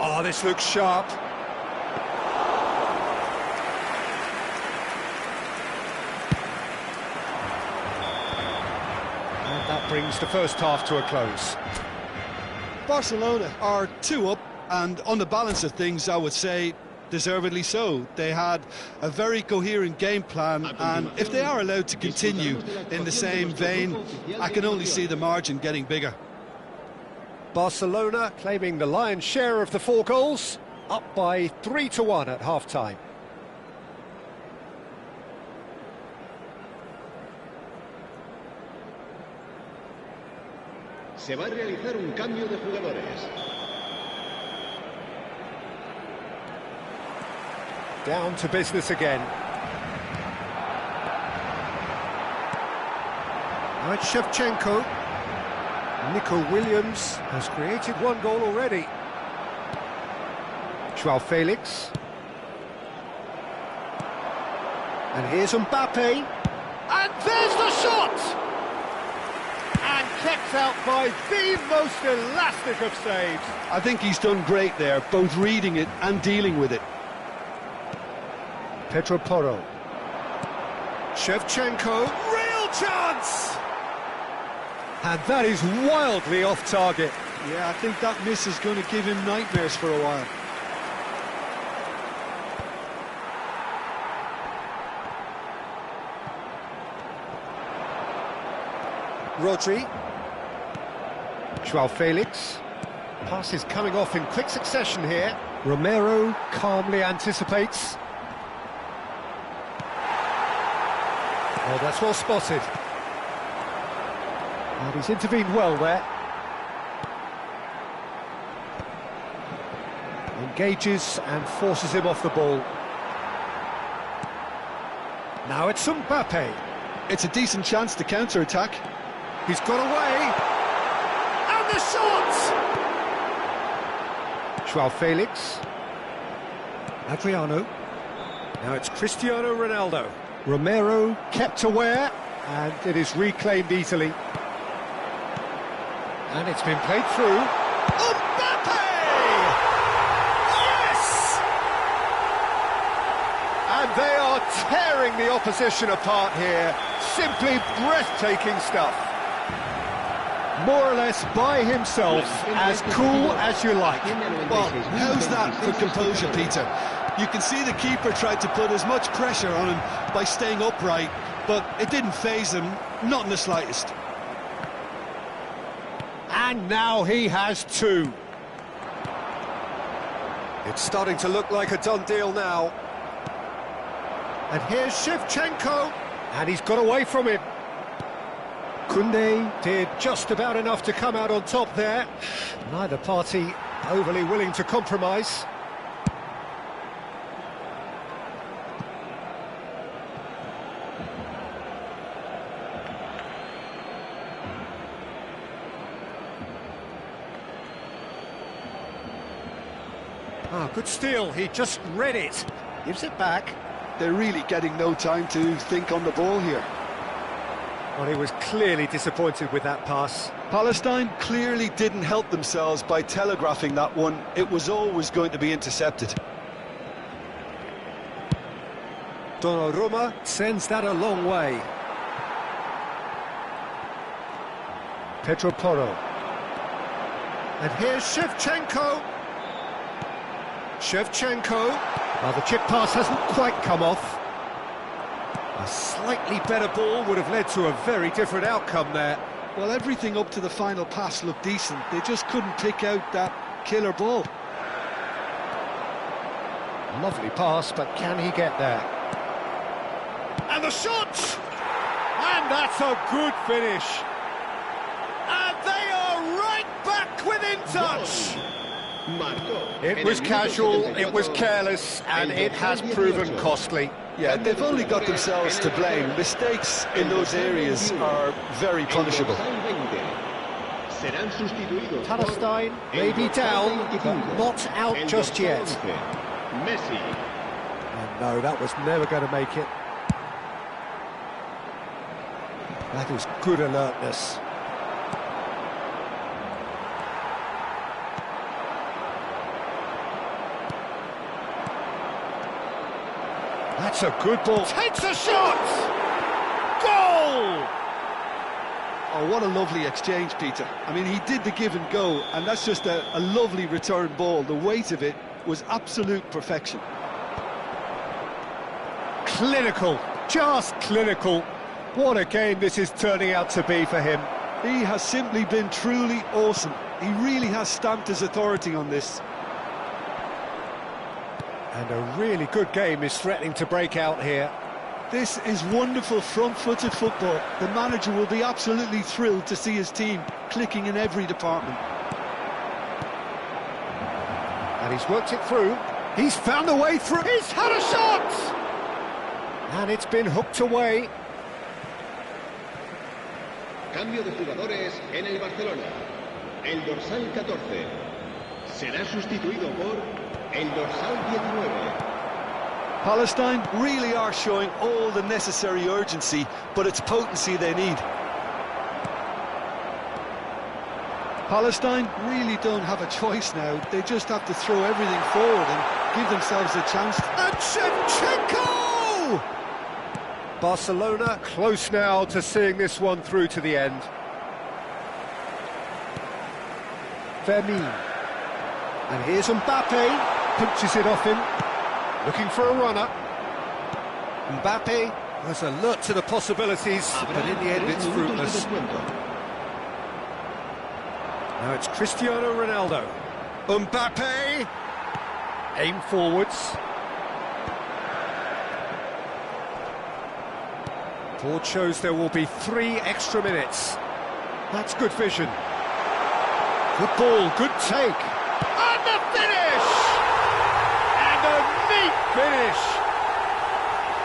Oh, this looks sharp. And that brings the first half to a close. Barcelona are 2 up, and on the balance of things, I would say deservedly so. They had a very coherent game plan, and if they are allowed to continue in the same vein, I can only see the margin getting bigger. Barcelona claiming the lion's share of the 4 goals, up by 3-1 at half-time. Se va a realizar un cambio de jugadores. Down to business again. Now it's Shevchenko. Nico Williams has created 1 goal already. Joao Felix. And here's Mbappe. And there's the shot! And kept out by the most elastic of saves. I think he's done great there, both reading it and dealing with it. Pedro Porro. Shevchenko, real chance! And that is wildly off target. Yeah, I think that miss is going to give him nightmares for a while. Rodri. Joao Felix. Pass is coming off in quick succession here. Romero calmly anticipates. Oh, that's well spotted. And he's intervened well there. Engages and forces him off the ball. Now it's Mbappe. It's a decent chance to counter-attack. He's got away. And the shot! Joao Felix. Adriano. Now it's Cristiano Ronaldo. Romero kept aware, and it is reclaimed easily. And it's been played through. Mbappe! Yes! And they are tearing the opposition apart here. Simply breathtaking stuff. More or less by himself, as cool as you like. Well, how's that for composure, Peter? You can see the keeper tried to put as much pressure on him by staying upright, but it didn't faze him, not in the slightest. And now he has 2. It's starting to look like a done deal now. And here's Shevchenko, and he's got away from him. Koundé did just about enough to come out on top there. Neither party overly willing to compromise. Ah, good steal, he just read it. Gives it back. They're really getting no time to think on the ball here. Well, he was clearly disappointed with that pass. Palestine clearly didn't help themselves by telegraphing that one. It was always going to be intercepted. Donnarumma sends that a long way. Pedro Porro. And here's Shevchenko. Well, the chip pass hasn't quite come off. A slightly better ball would have led to a very different outcome there. Well, everything up to the final pass looked decent. They just couldn't pick out that killer ball. Lovely pass, but can he get there? And the shot! And that's a good finish. And they are right back within touch. It was casual, it was careless, and it has proven costly. Yeah, they've only got themselves to blame. Mistakes in those areas are very punishable. Palestine may be down, but not out just yet. Messi. And no, that was never going to make it. That is good alertness. That's a good ball. Takes a shot! Goal! Oh, what a lovely exchange, Peter. I mean, he did the give and go, and that's just a lovely return ball. The weight of it was absolute perfection. Clinical, just clinical. What a game this is turning out to be for him. He has simply been truly awesome. He really has stamped his authority on this. And a really good game is threatening to break out here. This is wonderful front-footed football. The manager will be absolutely thrilled to see his team clicking in every department. And he's worked it through. He's found a way through. He's had a shot! And it's been hooked away. Cambio de jugadores en el Barcelona. El dorsal 14 será sustituido por el dorsal 19. Palestine really are showing all the necessary urgency, but it's potency they need. Palestine really don't have a choice now. They just have to throw everything forward and give themselves a chance. And Shevchenko! Barcelona close now to seeing this one through to the end. Vermeer. And here's Mbappe, pinches it off him, looking for a runner. Mbappe was alert to the possibilities, but in the end it's fruitless. Now it's Cristiano Ronaldo. Mbappe! Aim forwards. Board shows there will be 3 extra minutes. That's good vision. Good ball, good take. And the finish! And a neat finish!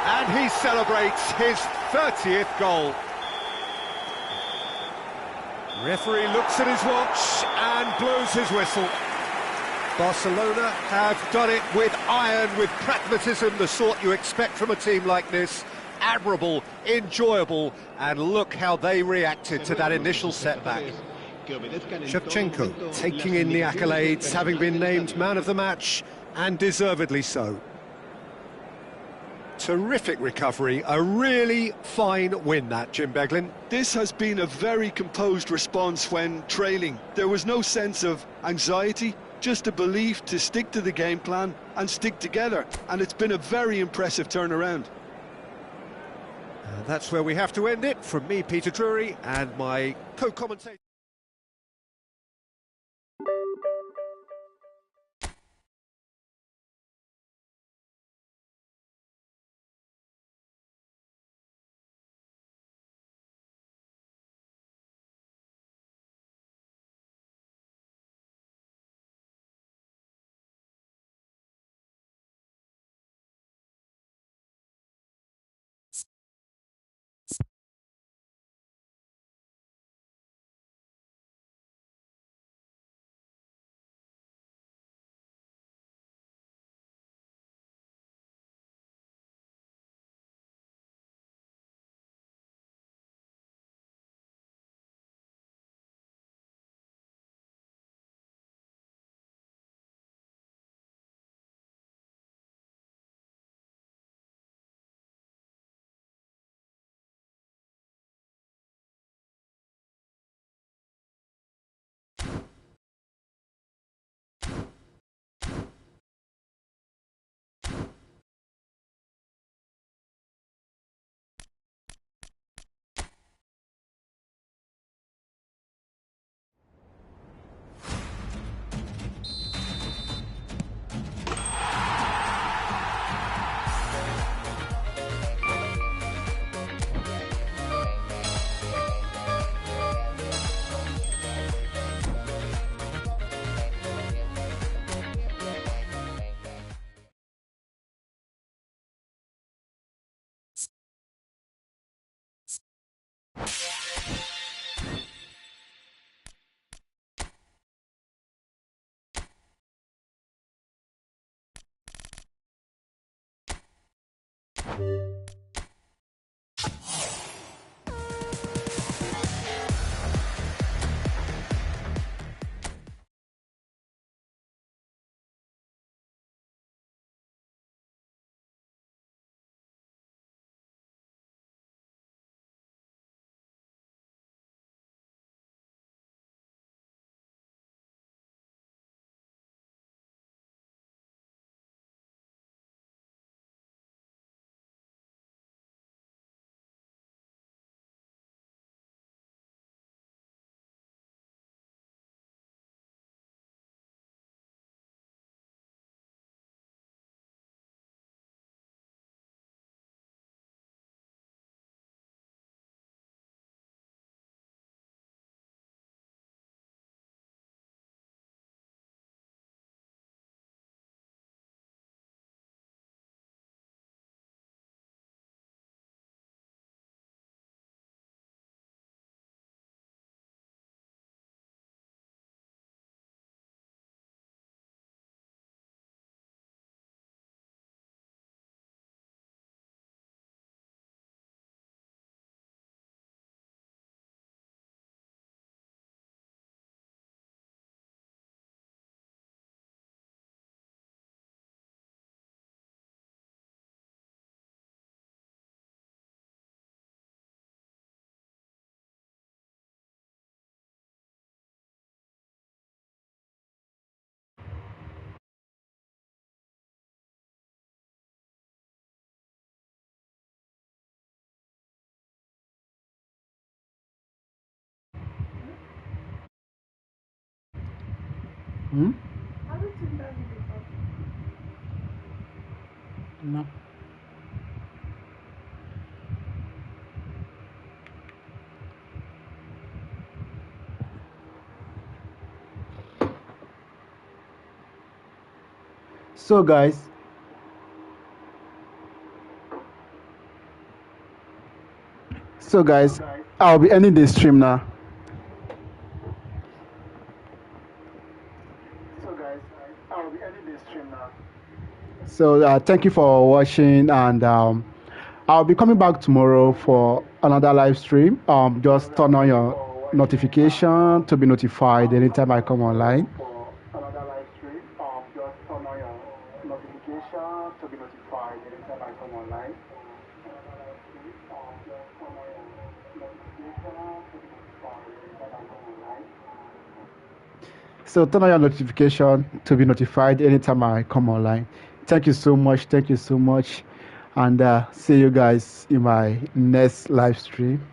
And he celebrates his 30th goal. Referee looks at his watch and blows his whistle. Barcelona have done it with iron, with pragmatism, the sort you expect from a team like this. Admirable, enjoyable, and look how they reacted to that initial setback. Shevchenko taking in the accolades, having been named man of the match, and deservedly so. Terrific recovery, a really fine win that, Jim Beglin. This has been a very composed response when trailing. There was no sense of anxiety, just a belief to stick to the game plan and stick together, and it's been a very impressive turnaround. That's where we have to end it. From me, Peter Drury, and my co-commentator. Hmm? No. So guys, I'll be ending the stream now. So thank you for watching, and I'll be coming back tomorrow for another live stream. Just turn on your notification to be notified anytime I come online. So turn on your notification to be notified anytime I come online. Thank you so much. Thank you so much. And see you guys in my next live stream.